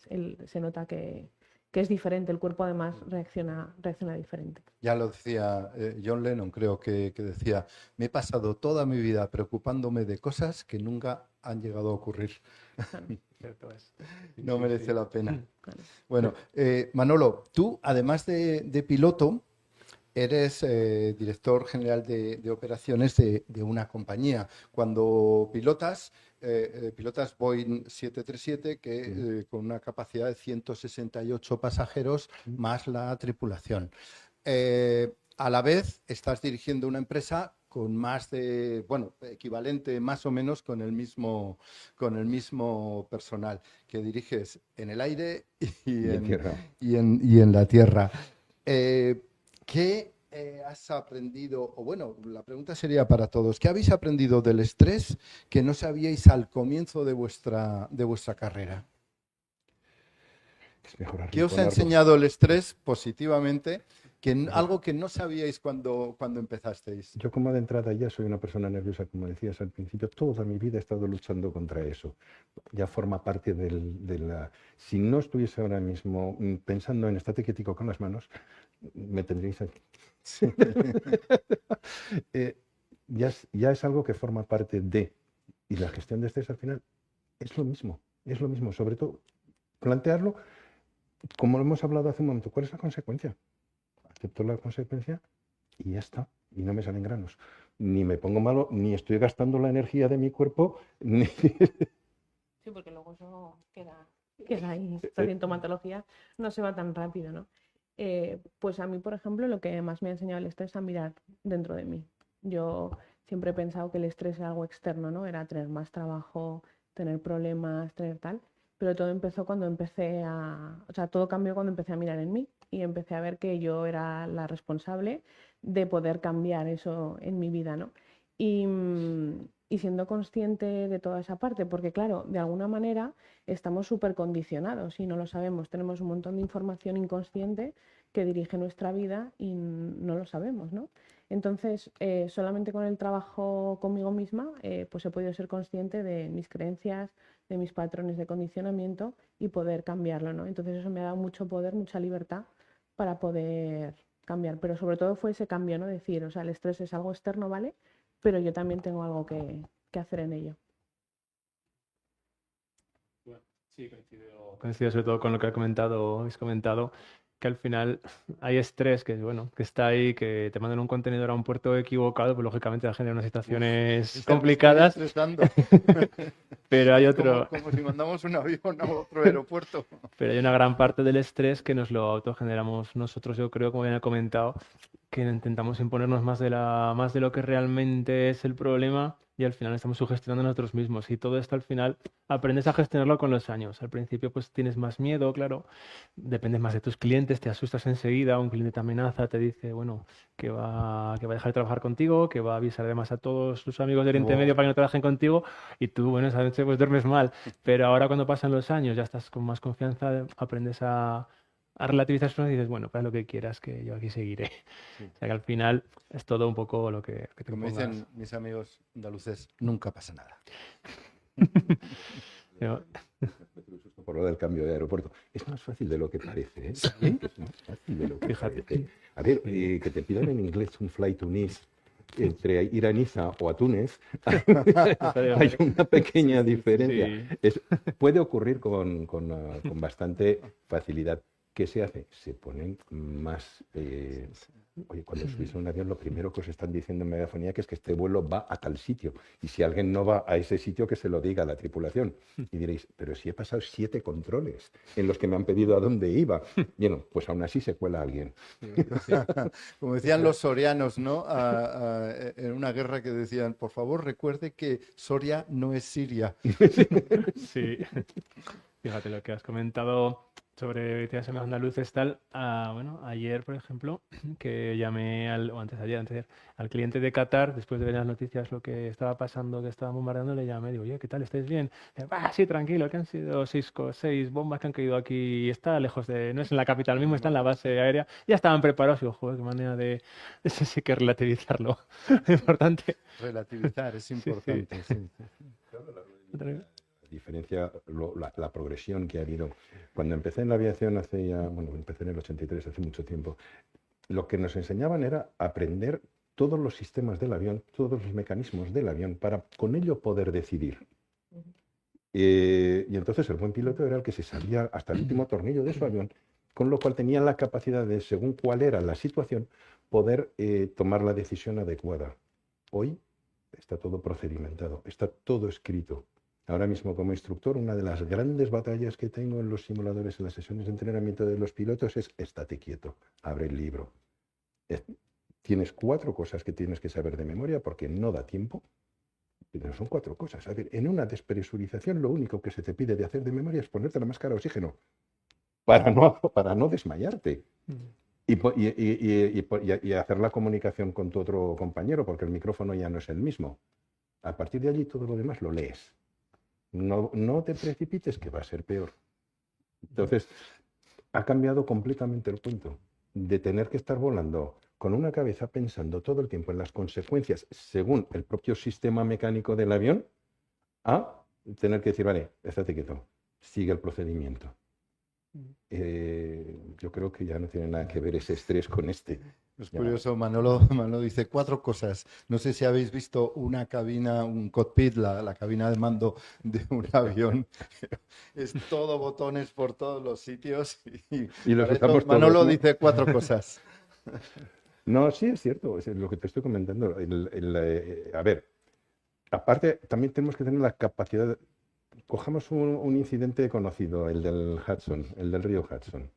se nota que es diferente, el cuerpo además reacciona diferente. Ya lo decía John Lennon, creo que decía, me he pasado toda mi vida preocupándome de cosas que nunca han llegado a ocurrir. Cierto es. No merece la pena. Claro. Bueno, Manolo, tú, además de piloto, eres director general de operaciones de una compañía. Cuando pilotas Boeing 737, que con una capacidad de 168 pasajeros más la tripulación. A la vez, estás dirigiendo una empresa con más de, bueno, equivalente más o menos con el mismo personal que diriges en el aire Y en tierra. y en la tierra. ¿Qué has aprendido? O bueno, la pregunta sería para todos. ¿Qué habéis aprendido del estrés que no sabíais al comienzo de vuestra carrera? Es mejor ¿Qué os ha arrinconarlos. enseñado el estrés positivamente? Algo que no sabíais cuando empezasteis. Yo como de entrada ya soy una persona nerviosa, como decías al principio, toda mi vida he estado luchando contra eso. Ya forma parte de la... Si no estuviese ahora mismo pensando en estate quietico con las manos, me tendríais aquí. Ya es algo que forma parte de... Y la gestión de estrés al final es lo mismo. Sobre todo, plantearlo, como lo hemos hablado hace un momento, ¿cuál es la consecuencia? Acepto la consecuencia y ya está. Y no me salen granos. Ni me pongo malo, ni estoy gastando la energía de mi cuerpo, ni... Sí, porque luego eso queda ahí. Esta sintomatología no se va tan rápido, ¿no? Pues a mí, por ejemplo, lo que más me ha enseñado el estrés es a mirar dentro de mí. Yo siempre he pensado que el estrés era algo externo, ¿no? Era tener más trabajo, tener problemas, tener tal. Pero todo empezó cuando o sea, todo cambió cuando empecé a mirar en mí y empecé a ver que yo era la responsable de poder cambiar eso en mi vida, ¿no? Y siendo consciente de toda esa parte, porque claro, de alguna manera estamos súper condicionados y no lo sabemos. Tenemos un montón de información inconsciente que dirige nuestra vida y no lo sabemos, ¿no? Entonces, solamente con el trabajo conmigo misma, pues he podido ser consciente de mis creencias, de mis patrones de condicionamiento y poder cambiarlo, ¿no? Entonces eso me ha dado mucho poder, mucha libertad para poder cambiar. Pero sobre todo fue ese cambio, ¿no? Decir, o sea, el estrés es algo externo, ¿vale? Pero yo también tengo algo que hacer en ello. Sí, coincido sobre todo con lo que habéis comentado, que al final hay estrés que, bueno, que está ahí, que te mandan un contenedor a un puerto equivocado, pues lógicamente va a generar unas situaciones complicadas, pero hay otro, como si mandamos un avión a otro aeropuerto. pero hay una gran parte del estrés que nos lo autogeneramos nosotros, yo creo, como bien he comentado, que intentamos imponernos más de lo que realmente es el problema y al final estamos sugestionando nosotros mismos. Y todo esto al final aprendes a gestionarlo con los años. Al principio pues tienes más miedo, claro, dependes más de tus clientes, te asustas enseguida, un cliente te amenaza, te dice, bueno, que va a dejar de trabajar contigo, que va a avisar además a todos tus amigos de Oriente Medio para que no trabajen contigo y tú, bueno, esa noche pues duermes mal. Pero ahora cuando pasan los años ya estás con más confianza, aprendes a relativizar eso y dices, bueno, para lo que quieras, que yo aquí seguiré. Sí. O sea que al final es todo un poco lo que te Como pongas. dicen mis amigos andaluces, nunca pasa nada. Yo- Por lo del cambio de aeropuerto. Es más fácil de lo que parece, ¿eh? Es más fácil de lo que Fíjate. parece. A ver, que te pidan en inglés un flight to Nice entre ir a Niza o a Túnez, hay una pequeña diferencia. Sí. Puede ocurrir con bastante facilidad. ¿Qué se hace? Se ponen más... oye, cuando subís a un avión, lo primero que os están diciendo en megafonía que es que este vuelo va a tal sitio. Y si alguien no va a ese sitio, que se lo diga a la tripulación. Y diréis, pero si he pasado 7 controles en los que me han pedido a dónde iba. Bueno, pues aún así se cuela alguien. Como decían los sorianos, ¿no? En una guerra que decían, por favor, recuerde que Soria no es Siria. Sí. Fíjate lo que has comentado sobre temas andaluces tal. Bueno, ayer, por ejemplo, que llamé o antes de ayer, al cliente de Qatar, después de ver las noticias lo que estaba pasando, que estaban bombardeando, le llamé, digo, oye, ¿qué tal? ¿Estáis bien? Dice, sí, tranquilo, que han sido 6 bombas que han caído aquí y está lejos no es en la capital mismo, está en la base aérea. Ya estaban preparados y digo, joder, qué manera de eso sí que relativizarlo. Importante. Relativizar es importante. Sí. Diferencia la progresión que ha habido. Cuando empecé en la aviación empecé en el 83, hace mucho tiempo, lo que nos enseñaban era aprender todos los sistemas del avión, todos los mecanismos del avión, para con ello poder decidir. Y entonces el buen piloto era el que se sabía hasta el último tornillo de su avión, con lo cual tenía la capacidad de, según cuál era la situación, poder tomar la decisión adecuada. Hoy está todo procedimentado, está todo escrito. Ahora mismo, como instructor, una de las grandes batallas que tengo en los simuladores, en las sesiones de entrenamiento de los pilotos, es estate quieto, abre el libro. Tienes 4 cosas que tienes que saber de memoria porque no da tiempo. Pero son 4 cosas. A ver, en una despresurización lo único que se te pide de hacer de memoria es ponerte la máscara de oxígeno para no desmayarte. Y hacer la comunicación con tu otro compañero porque el micrófono ya no es el mismo. A partir de allí todo lo demás lo lees. No te precipites, que va a ser peor. Entonces, ha cambiado completamente el cuento de tener que estar volando con una cabeza pensando todo el tiempo en las consecuencias según el propio sistema mecánico del avión, a tener que decir, vale, estate quieto, sigue el procedimiento. Yo creo que ya no tiene nada que ver ese estrés con este. Es curioso, Manolo dice 4 cosas. No sé si habéis visto una cabina, un cockpit, la cabina de mando de un avión. Es todo botones por todos los sitios. Y los usamos Manolo todos, ¿no? dice 4 cosas. No, sí es cierto, es lo que te estoy comentando. A ver, aparte también tenemos que tener la capacidad. Cojamos un incidente conocido, el del Hudson, el del río Hudson.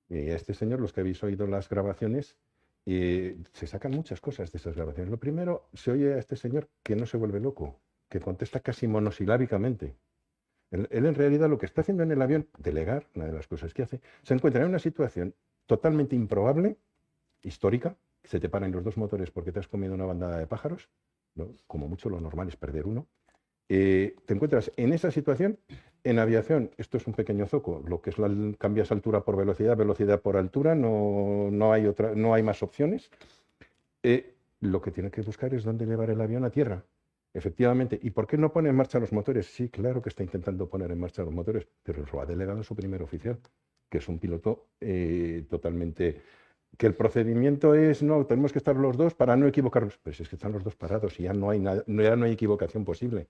Y a este señor, los que habéis oído las grabaciones, se sacan muchas cosas de esas grabaciones. Lo primero, se oye a este señor que no se vuelve loco, que contesta casi monosilábicamente. Él en realidad lo que está haciendo en el avión, delegar, una de las cosas que hace, se encuentra en una situación totalmente improbable, histórica, se te paran los 2 motores porque te has comido una bandada de pájaros, ¿no? Como mucho lo normal es perder uno. Te encuentras en esa situación. En aviación, esto es un pequeño zoco, lo que es cambias altura por velocidad, velocidad por altura, no hay más opciones. Lo que tiene que buscar es dónde llevar el avión a tierra. Efectivamente. ¿Y por qué no pone en marcha los motores? Sí, claro que está intentando poner en marcha los motores, pero lo ha delegado su primer oficial, que es un piloto totalmente... Que el procedimiento es, no, tenemos que estar los 2 para no equivocarnos. Pues es que están los 2 parados y ya no hay equivocación posible.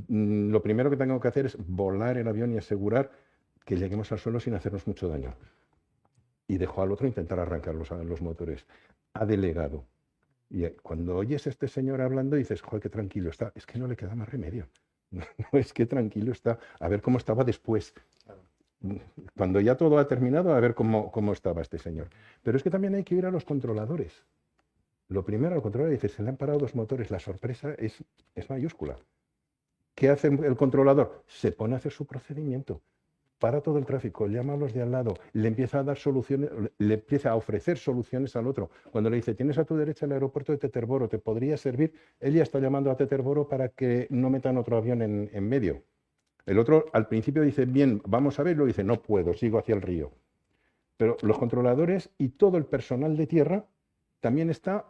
Lo primero que tengo que hacer es volar el avión y asegurar que lleguemos al suelo sin hacernos mucho daño. y dejó al otro intentar arrancar los motores. Ha delegado. Y cuando oyes a este señor hablando dices, joder, qué tranquilo está. Es que no le queda más remedio. No, es que tranquilo está. A ver cómo estaba después. Cuando ya todo ha terminado, a ver cómo estaba este señor. Pero es que también hay que ir a los controladores. Lo primero, al controlador dice, se le han parado 2 motores. La sorpresa es mayúscula. ¿Qué hace el controlador? Se pone a hacer su procedimiento. Para todo el tráfico, llama a los de al lado, le empieza a dar soluciones, le empieza a ofrecer soluciones al otro. Cuando le dice, tienes a tu derecha el aeropuerto de Teterboro, ¿te podría servir? Él ya está llamando a Teterboro para que no metan otro avión en medio. El otro al principio dice, bien, vamos a verlo, y dice, no puedo, sigo hacia el río. Pero los controladores y todo el personal de tierra también está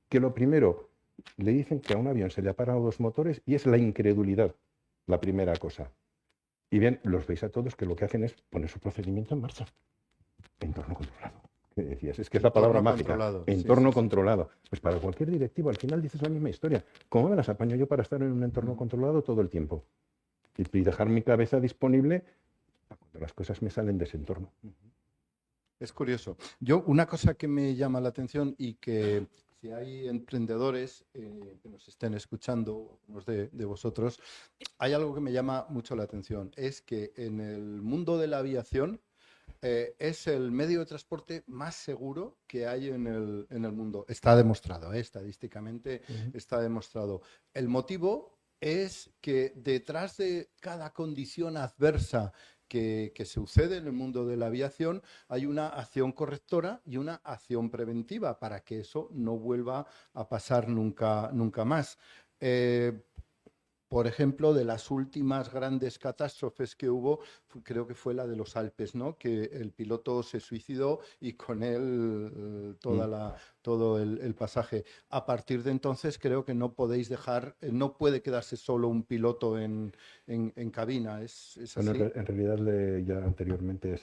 que lo primero, le dicen que a un avión se le ha parado 2 motores y es la incredulidad, la primera cosa. Y bien, los veis a todos que lo que hacen es poner su procedimiento en marcha. Entorno controlado. ¿Qué decías? Es que es la palabra mágica. Entorno controlado. Pues para cualquier directivo, al final dices la misma historia. ¿Cómo me las apaño yo para estar en un entorno controlado todo el tiempo? Y dejar mi cabeza disponible cuando las cosas me salen de ese entorno. Es curioso. Yo, una cosa que me llama la atención y que si hay emprendedores que nos estén escuchando, algunos de vosotros, hay algo que me llama mucho la atención. Es que en el mundo de la aviación es el medio de transporte más seguro que hay en el mundo. Está demostrado, estadísticamente está demostrado. El motivo es que detrás de cada condición adversa que sucede en el mundo de la aviación, hay una acción correctora y una acción preventiva para que eso no vuelva a pasar nunca más. Por ejemplo, de las últimas grandes catástrofes que hubo, creo que fue la de los Alpes, ¿no? Que el piloto se suicidó y con él todo el pasaje. A partir de entonces creo que no podéis dejar, no puede quedarse solo un piloto en cabina. ¿Es bueno, así? en realidad ya anteriormente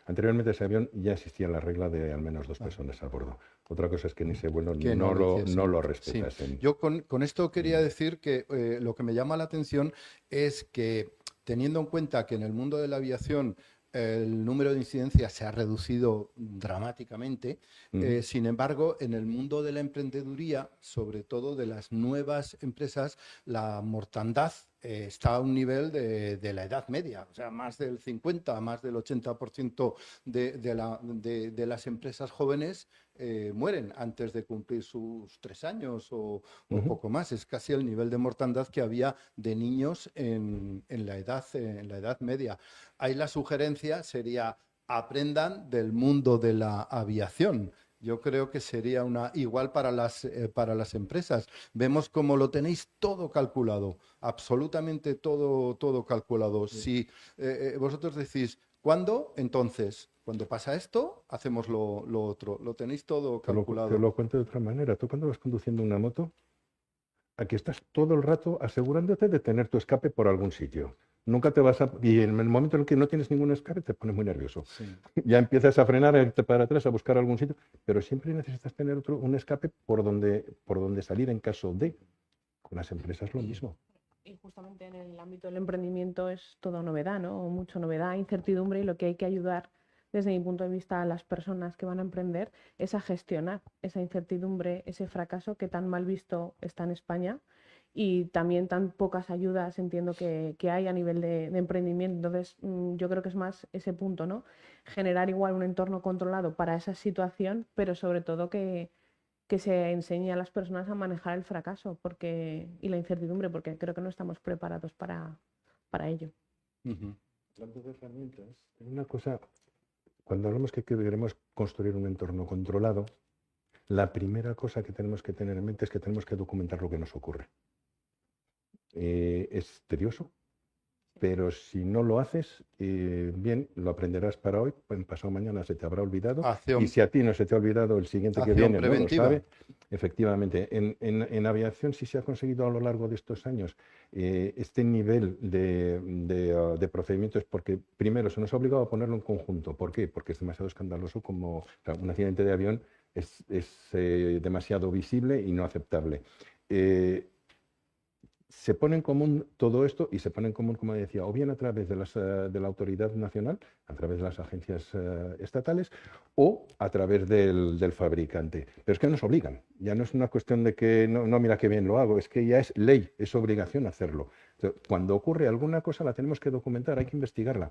anteriormente ese avión ya existía la regla de al menos 2 personas a bordo. Otra cosa es que en ese vuelo no lo respetasen. Sí. Yo con esto quería decir que lo que me llama la atención es que, teniendo en cuenta que en el mundo de la aviación el número de incidencias se ha reducido dramáticamente, sin embargo, en el mundo de la emprendeduría, sobre todo de las nuevas empresas, la mortandad está a un nivel de la edad media, o sea, más del 50, más del 80% de las empresas jóvenes mueren antes de cumplir sus 3 años o poco más. Es casi el nivel de mortandad que había de niños en la edad media. Ahí la sugerencia sería: aprendan del mundo de la aviación. Yo creo que sería igual para las empresas. Vemos cómo lo tenéis todo calculado, absolutamente todo calculado. Si vosotros decís, ¿cuándo? Entonces, cuando pasa esto, hacemos lo otro. Lo tenéis todo calculado. Te lo cuento de otra manera. Tú cuando vas conduciendo una moto, aquí estás todo el rato asegurándote de tener tu escape por algún sitio. Nunca te vas a... Y en el momento en el que no tienes ningún escape, te pones muy nervioso. Sí. Ya empiezas a frenar, a irte para atrás, a buscar algún sitio, pero siempre necesitas tener un escape por donde salir en caso de... Con las empresas lo mismo. Y justamente en el ámbito del emprendimiento es toda novedad, ¿no? Mucha novedad, incertidumbre, y lo que hay que ayudar, desde mi punto de vista, a las personas que van a emprender es a gestionar esa incertidumbre, ese fracaso que tan mal visto está en España. Y también tan pocas ayudas entiendo que hay a nivel de emprendimiento. Entonces, yo creo que es más ese punto, ¿no? Generar igual un entorno controlado para esa situación, pero sobre todo que se enseñe a las personas a manejar el fracaso y la incertidumbre, porque creo que no estamos preparados para ello. Hablando de herramientas, una cosa, cuando hablamos que queremos construir un entorno controlado, la primera cosa que tenemos que tener en mente es que tenemos que documentar lo que nos ocurre. Es tedioso, pero si no lo haces, bien, lo aprenderás para hoy, pasado mañana se te habrá olvidado. Y si a ti no se te ha olvidado, el siguiente que viene preventiva. No lo sabe. Efectivamente, en aviación sí se ha conseguido a lo largo de estos años este nivel de procedimientos, porque primero se nos ha obligado a ponerlo en conjunto. ¿Por qué? Porque es demasiado escandaloso, como o sea, un accidente de avión es demasiado visible y no aceptable. se pone en común todo esto y se pone en común, como decía, o bien a través de la autoridad nacional, a través de las agencias estatales o a través del fabricante. Pero es que nos obligan, ya no es una cuestión de que no, mira qué bien lo hago, es que ya es ley, es obligación hacerlo. Entonces, cuando ocurre alguna cosa la tenemos que documentar, hay que investigarla.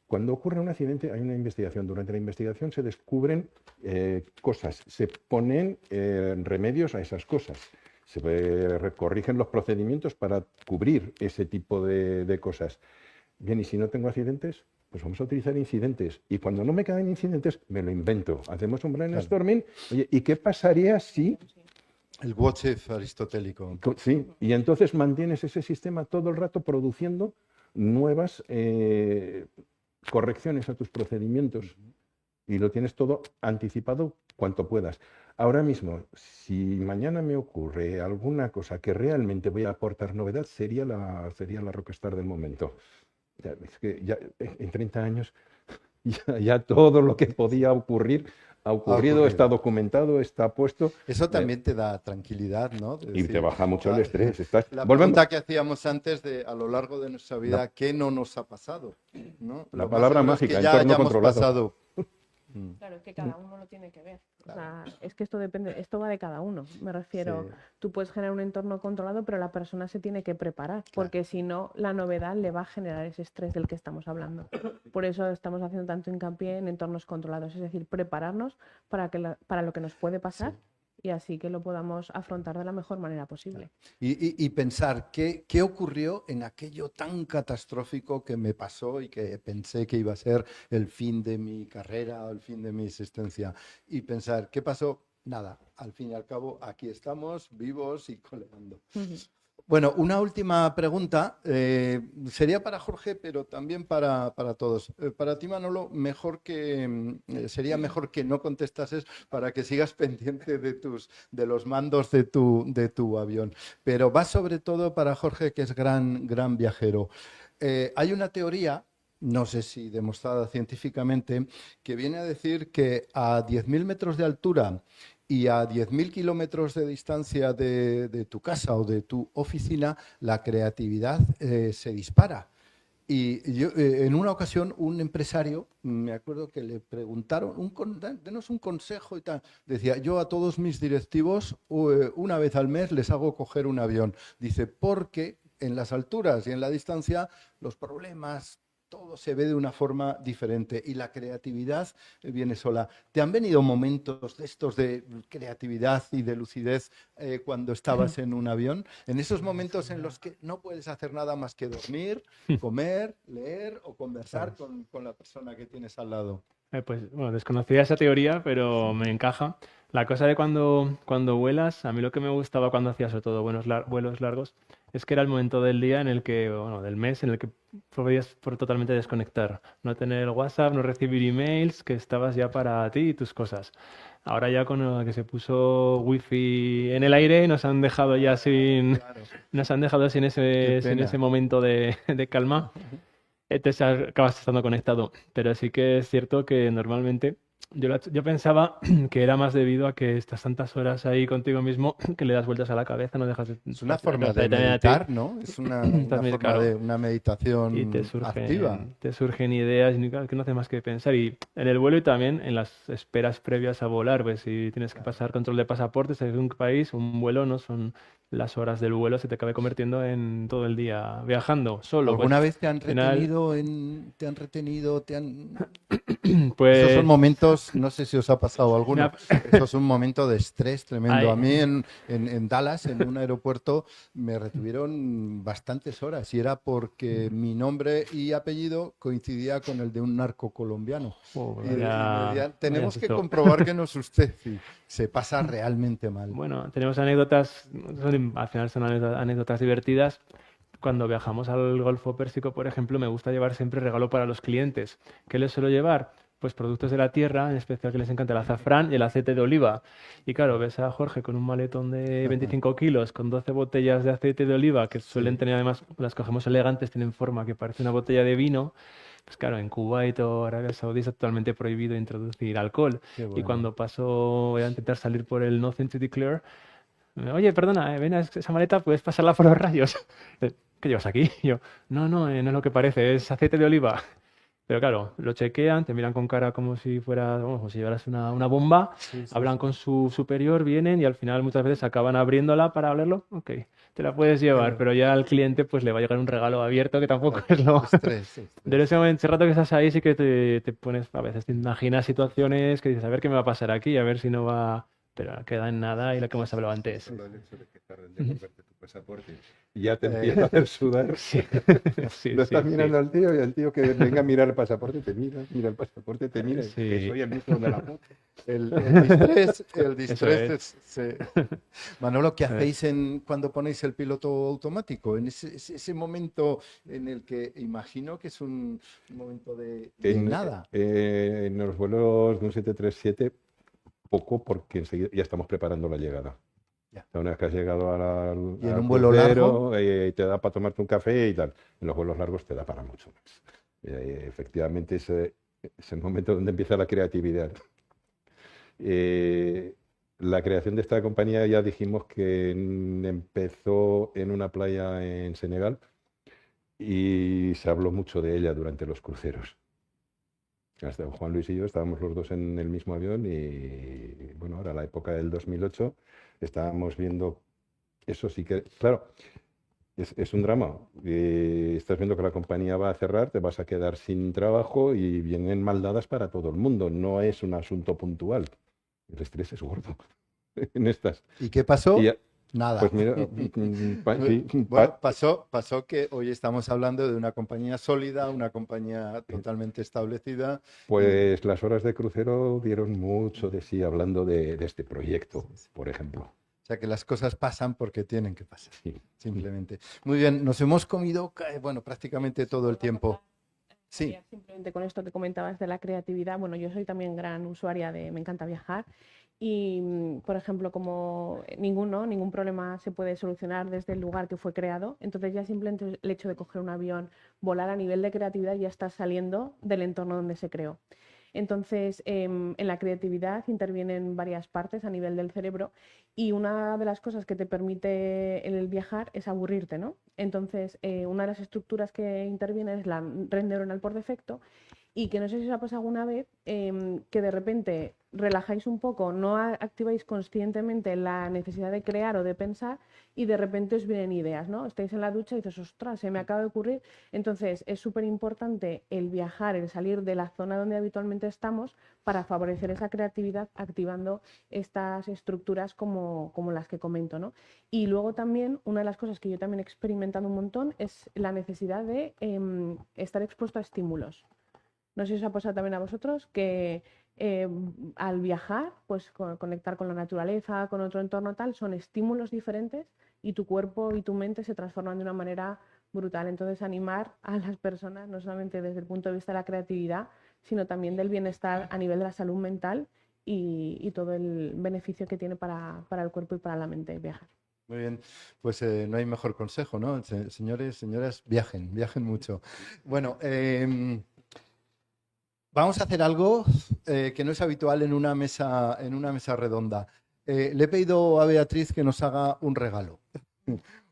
Cuando ocurre un accidente hay una investigación. Durante la investigación se descubren cosas, se ponen remedios a esas cosas. Se corrigen los procedimientos para cubrir ese tipo de cosas. Bien, y si no tengo accidentes, pues vamos a utilizar incidentes. Y cuando no me quedan incidentes, me lo invento. Hacemos un brainstorming. Oye, ¿y qué pasaría si...? El what if aristotélico. Sí, y entonces mantienes ese sistema todo el rato produciendo nuevas correcciones a tus procedimientos. Y lo tienes todo anticipado cuanto puedas. Ahora mismo, si mañana me ocurre alguna cosa que realmente voy a aportar novedad, sería la rockstar del momento. Es que ya en 30 años ya todo lo que podía ocurrir ha ocurrido, está documentado, está puesto. Eso también te da tranquilidad, ¿no? Y decir, te baja mucho el estrés. La pregunta que hacíamos antes de a lo largo de nuestra vida, ¿qué no nos ha pasado? ¿No? La palabra mágica, es que ya entorno hemos controlado. pasado. Claro, es que cada uno lo tiene que ver. O sea, es que esto depende, esto va de cada uno. Me refiero, tú puedes generar un entorno controlado, pero la persona se tiene que preparar, porque si no, la novedad le va a generar ese estrés del que estamos hablando. Por eso estamos haciendo tanto hincapié en entornos controlados, es decir, prepararnos para lo que nos puede pasar. Y así que lo podamos afrontar de la mejor manera posible. Y pensar qué ocurrió en aquello tan catastrófico que me pasó y que pensé que iba a ser el fin de mi carrera o el fin de mi existencia. Y pensar, ¿qué pasó? Nada, al fin y al cabo aquí estamos vivos y coleando. Bueno, una última pregunta, sería para Jorge, pero también para todos. Para ti, Manolo, sería mejor que no contestases para que sigas pendiente de los mandos de tu avión. Pero va sobre todo para Jorge, que es gran viajero. Hay una teoría, no sé si demostrada científicamente, que viene a decir que a 10.000 metros de altura y a 10.000 kilómetros de distancia de tu casa o de tu oficina, la creatividad se dispara. Y yo, en una ocasión, un empresario, me acuerdo que le preguntaron, denos un consejo y tal. Decía, yo a todos mis directivos, una vez al mes les hago coger un avión. Dice, porque en las alturas y en la distancia, los problemas, todo se ve de una forma diferente y la creatividad viene sola. ¿Te han venido momentos de estos de creatividad y de lucidez cuando estabas en un avión? En esos momentos en los que no puedes hacer nada más que dormir, comer, leer o conversar con la persona que tienes al lado. Pues bueno, desconocía esa teoría, pero me encaja. La cosa de cuando vuelas, a mí lo que me gustaba cuando hacía sobre todo vuelos largos, es que era el momento del día en el que, bueno, del mes en el que podías totalmente desconectar. No tener WhatsApp, no recibir emails, que estabas ya para ti y tus cosas. Ahora ya con lo que se puso wifi en el aire, nos han dejado ya sin ese momento de calma. Entonces acabas estando conectado. Pero sí que es cierto que normalmente yo pensaba que era más debido a que estás tantas horas ahí contigo mismo que le das vueltas a la cabeza, no dejas de... Es una forma de meditar, ¿no? Es una forma de una meditación y activa. Te surgen ideas que no hace más que pensar. Y en el vuelo y también en las esperas previas a volar, pues si tienes que pasar control de pasaportes en un país, un vuelo no son las horas del vuelo, se te acaba convirtiendo en todo el día viajando solo. ¿Alguna pues, vez te han retenido? Pues... Esos son momentos, no sé si os ha pasado alguno, eso es un momento de estrés tremendo. A mí en Dallas, en un aeropuerto, me retuvieron bastantes horas y era porque mi nombre y apellido coincidía con el de un narco colombiano. Tenemos que comprobar que no es usted. Y se pasa realmente mal. Bueno, tenemos anécdotas, al final son anécdotas divertidas. Cuando viajamos al Golfo Pérsico, por ejemplo, me gusta llevar siempre regalo para los clientes. ¿Qué les suelo llevar? Pues productos de la tierra, en especial que les encanta el azafrán y el aceite de oliva. Y claro, ves a Jorge con un maletón de 25 kilos, con 12 botellas de aceite de oliva, que suelen tener además, las cogemos elegantes, tienen forma que parece una botella de vino. Pues claro, en Kuwait o Arabia Saudí está totalmente prohibido introducir alcohol. Y cuando voy a intentar salir por el Nothing to Declare, Oye, perdona, ven a esa maleta, ¿puedes pasarla por los rayos? ¿Qué llevas aquí? Y yo, no, no, no es lo que parece, es aceite de oliva. Pero claro, lo chequean, te miran con cara como si fuera, vamos, como si llevaras una bomba, Sí, sí, hablan sí. con su superior, vienen y al final muchas veces acaban abriéndola para olerlo. Ok, te la puedes llevar, Claro. pero ya al cliente pues le va a llegar un regalo abierto que tampoco es lo... Estrés, De estrés. ese momento, ese rato que estás ahí sí que te pones, a veces te imaginas situaciones que dices, a ver qué me va a pasar aquí, a ver si no va... Pero queda en nada y lo que hemos hablado antes. Solo el hecho de que tarden en Ujú. devolverte tu pasaporte y ya te Eh, empieza a hacer sudar. Sí, sí, Lo estás sí, sí. mirando al tío y el tío que venga a mirar el pasaporte te mira el pasaporte te mira. Que Sí, soy el mismo de la foto. el eso distrés es. Manolo, ¿qué Eh, hacéis cuando ponéis el piloto automático? En ese momento en el que imagino que es un momento de nada. En los vuelos de un 737, poco porque enseguida ya estamos preparando la llegada. Ya. O sea, una vez que has llegado Y en al un vuelo largo, crucero, te da para tomarte un café y tal. En los vuelos largos te da para mucho más. Efectivamente, es el momento donde empieza la creatividad. Eh, la creación de esta compañía ya dijimos que empezó en una playa en Senegal y se habló mucho de ella durante los cruceros. Hasta Juan Luis y yo estábamos los dos en el mismo avión y, bueno, ahora la época del 2008 estábamos viendo, eso sí que, claro, es un drama. Estás viendo que la compañía va a cerrar, te vas a quedar sin trabajo y vienen mal dadas para todo el mundo. No es un asunto puntual. El estrés es gordo en estas. ¿y qué Y pasó? ya, Nada. pues mira, sí, Bueno, pasó que hoy estamos hablando de una compañía sólida, una compañía totalmente establecida y pues las horas de crucero dieron mucho de sí hablando de este proyecto, sí, sí. por ejemplo. O sea que las cosas pasan porque tienen que pasar, Sí. simplemente. Muy bien, nos hemos comido, bueno, prácticamente todo el tiempo. Sí, Javier, simplemente con esto que comentabas de la creatividad, bueno, yo soy también gran usuaria me encanta viajar y, por ejemplo, como ningún problema se puede solucionar desde el lugar que fue creado, entonces ya simplemente el hecho de coger un avión, volar a nivel de creatividad, ya estás saliendo del entorno donde se creó. Entonces, en la creatividad intervienen varias partes a nivel del cerebro y una de las cosas que te permite el viajar es aburrirte, ¿no? Entonces, una de las estructuras que interviene es la red neuronal por defecto y que no sé si os ha pasado alguna vez que de repente relajáis un poco, no activáis conscientemente la necesidad de crear o de pensar y de repente os vienen ideas, ¿no? Estáis en la ducha y dices, ostras, se me acaba de ocurrir. Entonces es súper importante el viajar, el salir de la zona donde habitualmente estamos para favorecer esa creatividad activando estas estructuras como las que comento, ¿no? Y luego también una de las cosas que yo también he experimentado un montón es la necesidad de estar expuesto a estímulos. No sé si os ha pasado también a vosotros que al viajar, pues conectar con la naturaleza, con otro entorno tal, son estímulos diferentes y tu cuerpo y tu mente se transforman de una manera brutal. Entonces, animar a las personas, no solamente desde el punto de vista de la creatividad, sino también del bienestar a nivel de la salud mental y todo el beneficio que tiene para el cuerpo y para la mente viajar. muy bien. Pues no hay mejor consejo, ¿no? Señores, señoras, viajen, viajen mucho. Bueno, vamos a hacer algo que no es habitual en una mesa redonda. Le he pedido a Beatriz que nos haga un regalo.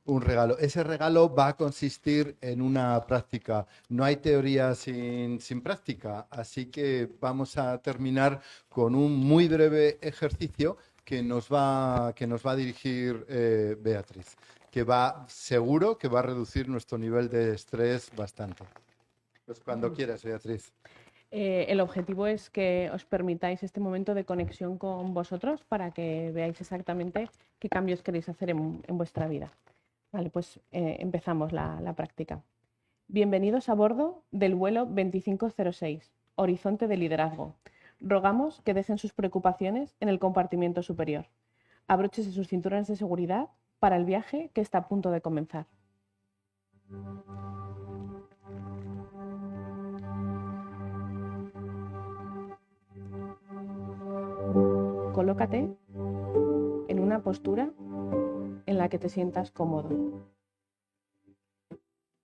Un regalo. Ese regalo va a consistir en una práctica. No hay teoría sin práctica, así que vamos a terminar con un muy breve ejercicio que nos va a dirigir Beatriz, que va seguro que va a reducir nuestro nivel de estrés bastante. Pues cuando quieras, Beatriz. El objetivo es que os permitáis este momento de conexión con vosotros para que veáis exactamente qué cambios queréis hacer en vuestra vida. Vale, pues empezamos la práctica. Bienvenidos a bordo del vuelo 2506, Horizonte de Liderazgo. Rogamos que dejen sus preocupaciones en el compartimiento superior. Abróchese sus cinturones de seguridad para el viaje que está a punto de comenzar. Colócate en una postura en la que te sientas cómodo,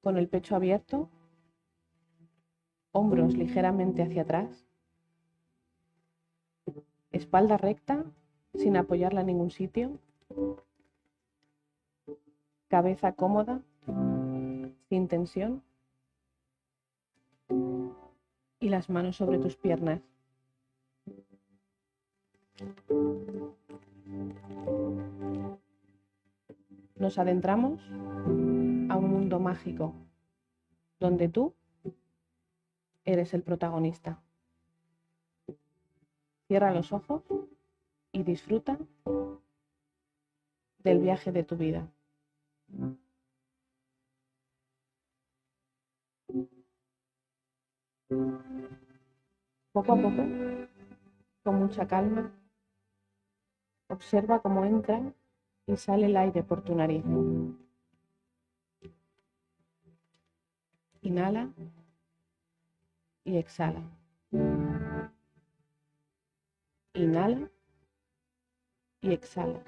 con el pecho abierto, hombros ligeramente hacia atrás, espalda recta sin apoyarla en ningún sitio cabeza cómoda, sin tensión, y las manos sobre tus piernas. Nos adentramos a un mundo mágico, donde tú eres el protagonista. Cierra los ojos y disfruta del viaje de tu vida. Poco a poco, con mucha calma, observa cómo entra y sale el aire por tu nariz. Inhala y exhala. Inhala y exhala.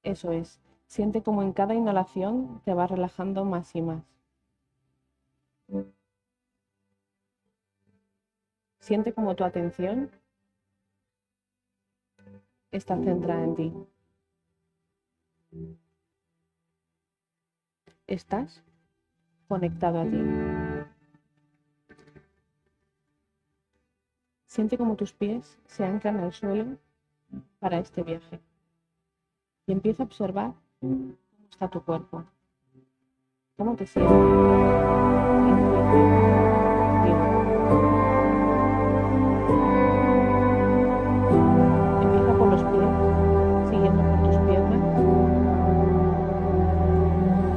Eso es. Siente como en cada inhalación te vas relajando más y más. Siente como tu atención está centrada en ti. Estás conectado a ti. Siente como tus pies se anclan al suelo para este viaje. Y empieza a observar cómo está tu cuerpo. ¿Cómo te sientes? Empieza por los pies, siguiendo por tus piernas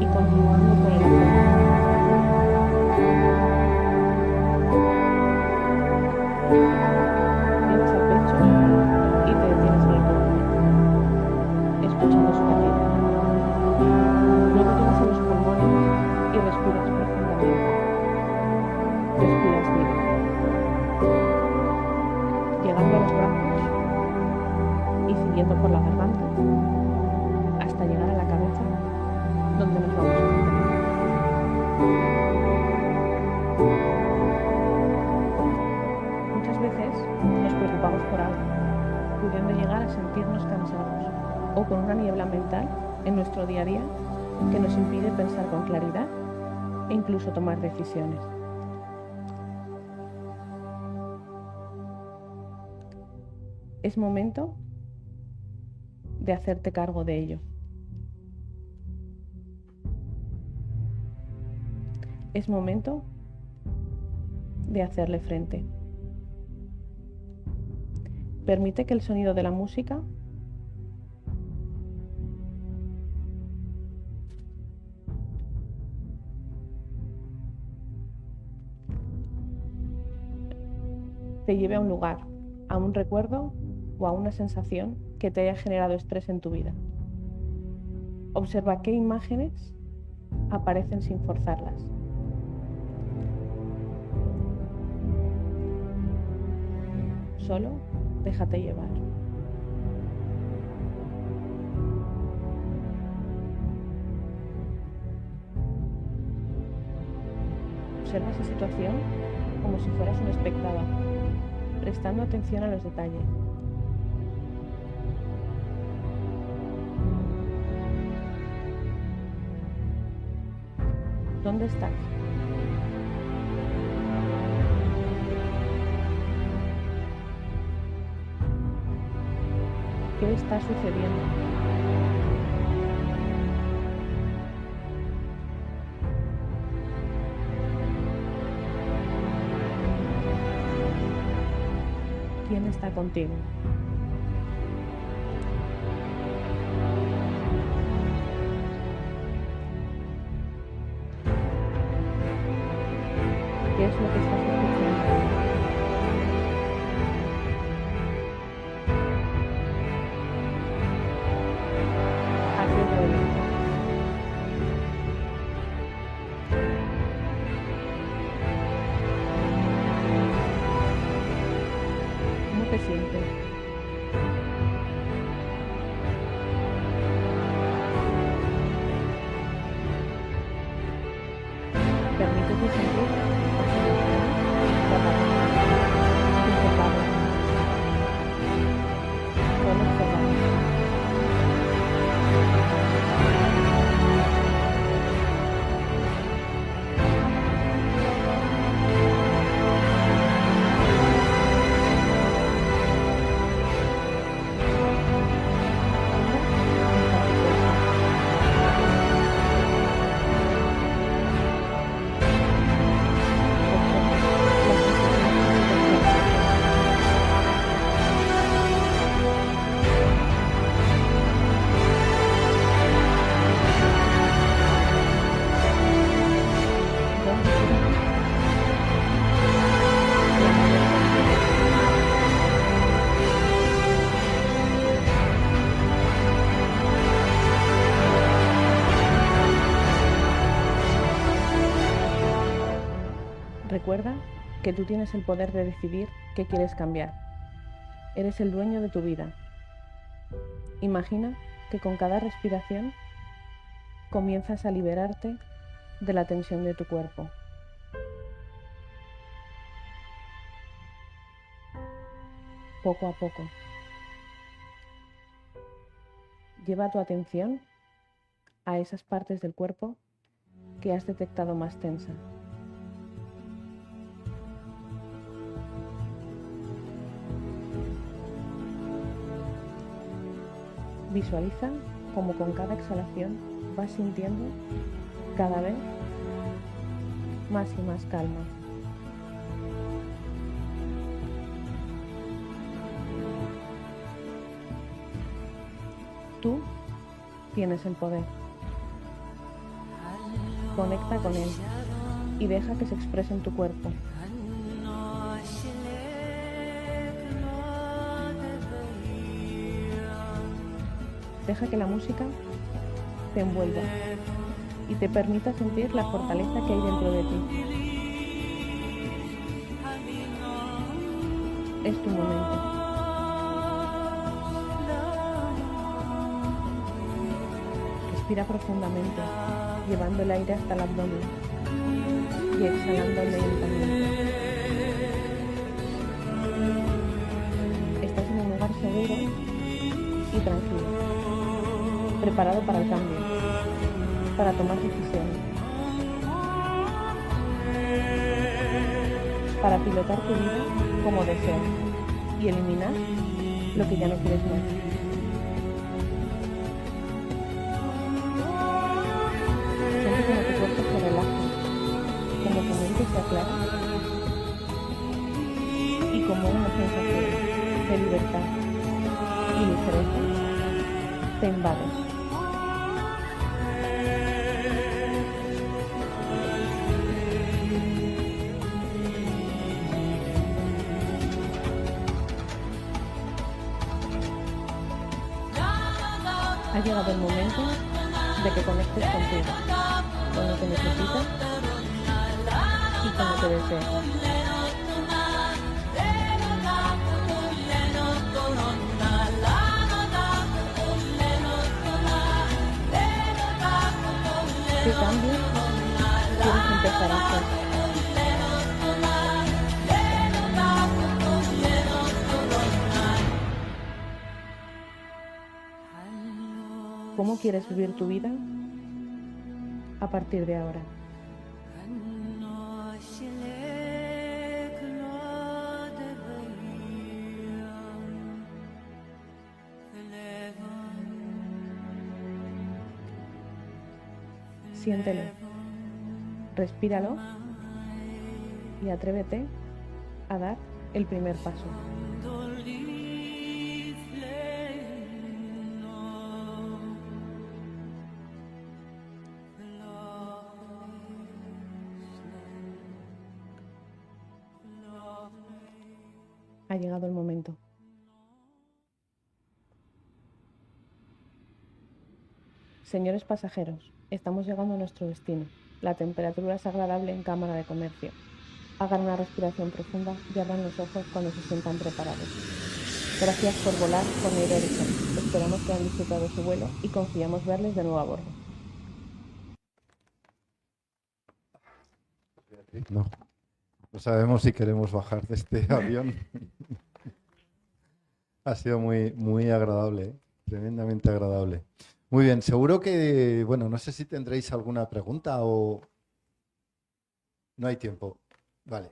y continuando por el abdomen. Vienes al pecho y te detienes en el abdomen, escuchando su latido. Luego llegas a los pulmones y respiras profundamente. Respiras bien. Llegando a los brazos y siguiendo por la garganta hasta llegar a la cabeza, donde nos vamos a encontrar. Muchas veces nos preocupamos por algo, pudiendo llegar a sentirnos cansados o con una niebla mental en nuestro día a día que nos impide pensar con claridad e incluso tomar decisiones. Es momento de hacerte cargo de ello. Es momento de hacerle frente. Permite que el sonido de la música te lleve a un lugar, a un recuerdo o a una sensación que te haya generado estrés en tu vida. Observa qué imágenes aparecen sin forzarlas. Solo déjate llevar. Observa esa situación como si fueras un espectador, prestando atención a los detalles. ¿Dónde estás? ¿Qué está sucediendo? ¿Quién está contigo? ¿Qué es lo que estás escuchando? ¿A qué hora del día? ¿Cómo te sientes? Permítete sentir capaz, impecable. Solo observar. Recuerda que tú tienes el poder de decidir qué quieres cambiar. Eres el dueño de tu vida. Imagina que con cada respiración comienzas a liberarte de la tensión de tu cuerpo. Poco a poco. Lleva tu atención a esas partes del cuerpo que has detectado más tensa. Visualiza cómo con cada exhalación vas sintiendo cada vez más y más calma. Tú tienes el poder. Conecta con él y deja que se exprese en tu cuerpo. Deja que la música te envuelva y te permita sentir la fortaleza que hay dentro de ti. Es tu momento. Respira profundamente, llevando el aire hasta el abdomen y exhalando lentamente. Estás en un lugar seguro y tranquilo, preparado para el cambio, para tomar decisiones, para pilotar tu vida como deseas y eliminar lo que ya no quieres más. Siente como tu cuerpo se relaja, como tu mente se aclara y como una sensación de libertad y ligereza te invade. Ha llegado el momento de que conectes contigo, con lo que necesitas y con lo que deseas. ¿Qué cambios quieres empezar a hacer? ¿Cómo quieres vivir tu vida a partir de ahora? Siéntelo, respíralo y atrévete a dar el primer paso. Ha llegado el momento. Señores pasajeros, estamos llegando a nuestro destino. La temperatura es agradable en Cámara de Comercio. Hagan una respiración profunda y abran los ojos cuando se sientan preparados. Gracias por volar con Air Horizon. Esperamos que hayan disfrutado su vuelo y confiamos verles de nuevo a bordo. No sabemos si queremos bajar de este avión. Ha sido muy agradable, tremendamente agradable. Muy bien, seguro que, bueno, no sé si tendréis alguna pregunta o... No hay tiempo. Vale.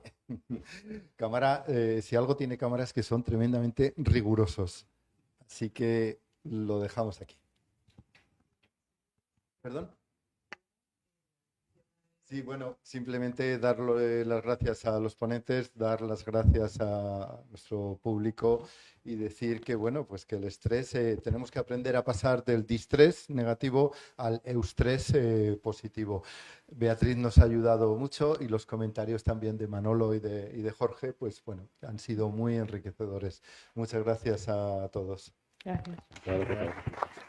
Cámara, si algo tiene cámara es que son tremendamente rigurosos. Así que lo dejamos aquí. ¿Perdón? Sí, bueno, simplemente dar las gracias a los ponentes, dar las gracias a nuestro público y decir que, bueno, pues que el estrés, tenemos que aprender a pasar del distrés negativo al eustrés positivo. Beatriz nos ha ayudado mucho y los comentarios también de Manolo y de Jorge, pues bueno, han sido muy enriquecedores. Muchas gracias a todos. Gracias. Claro que sí.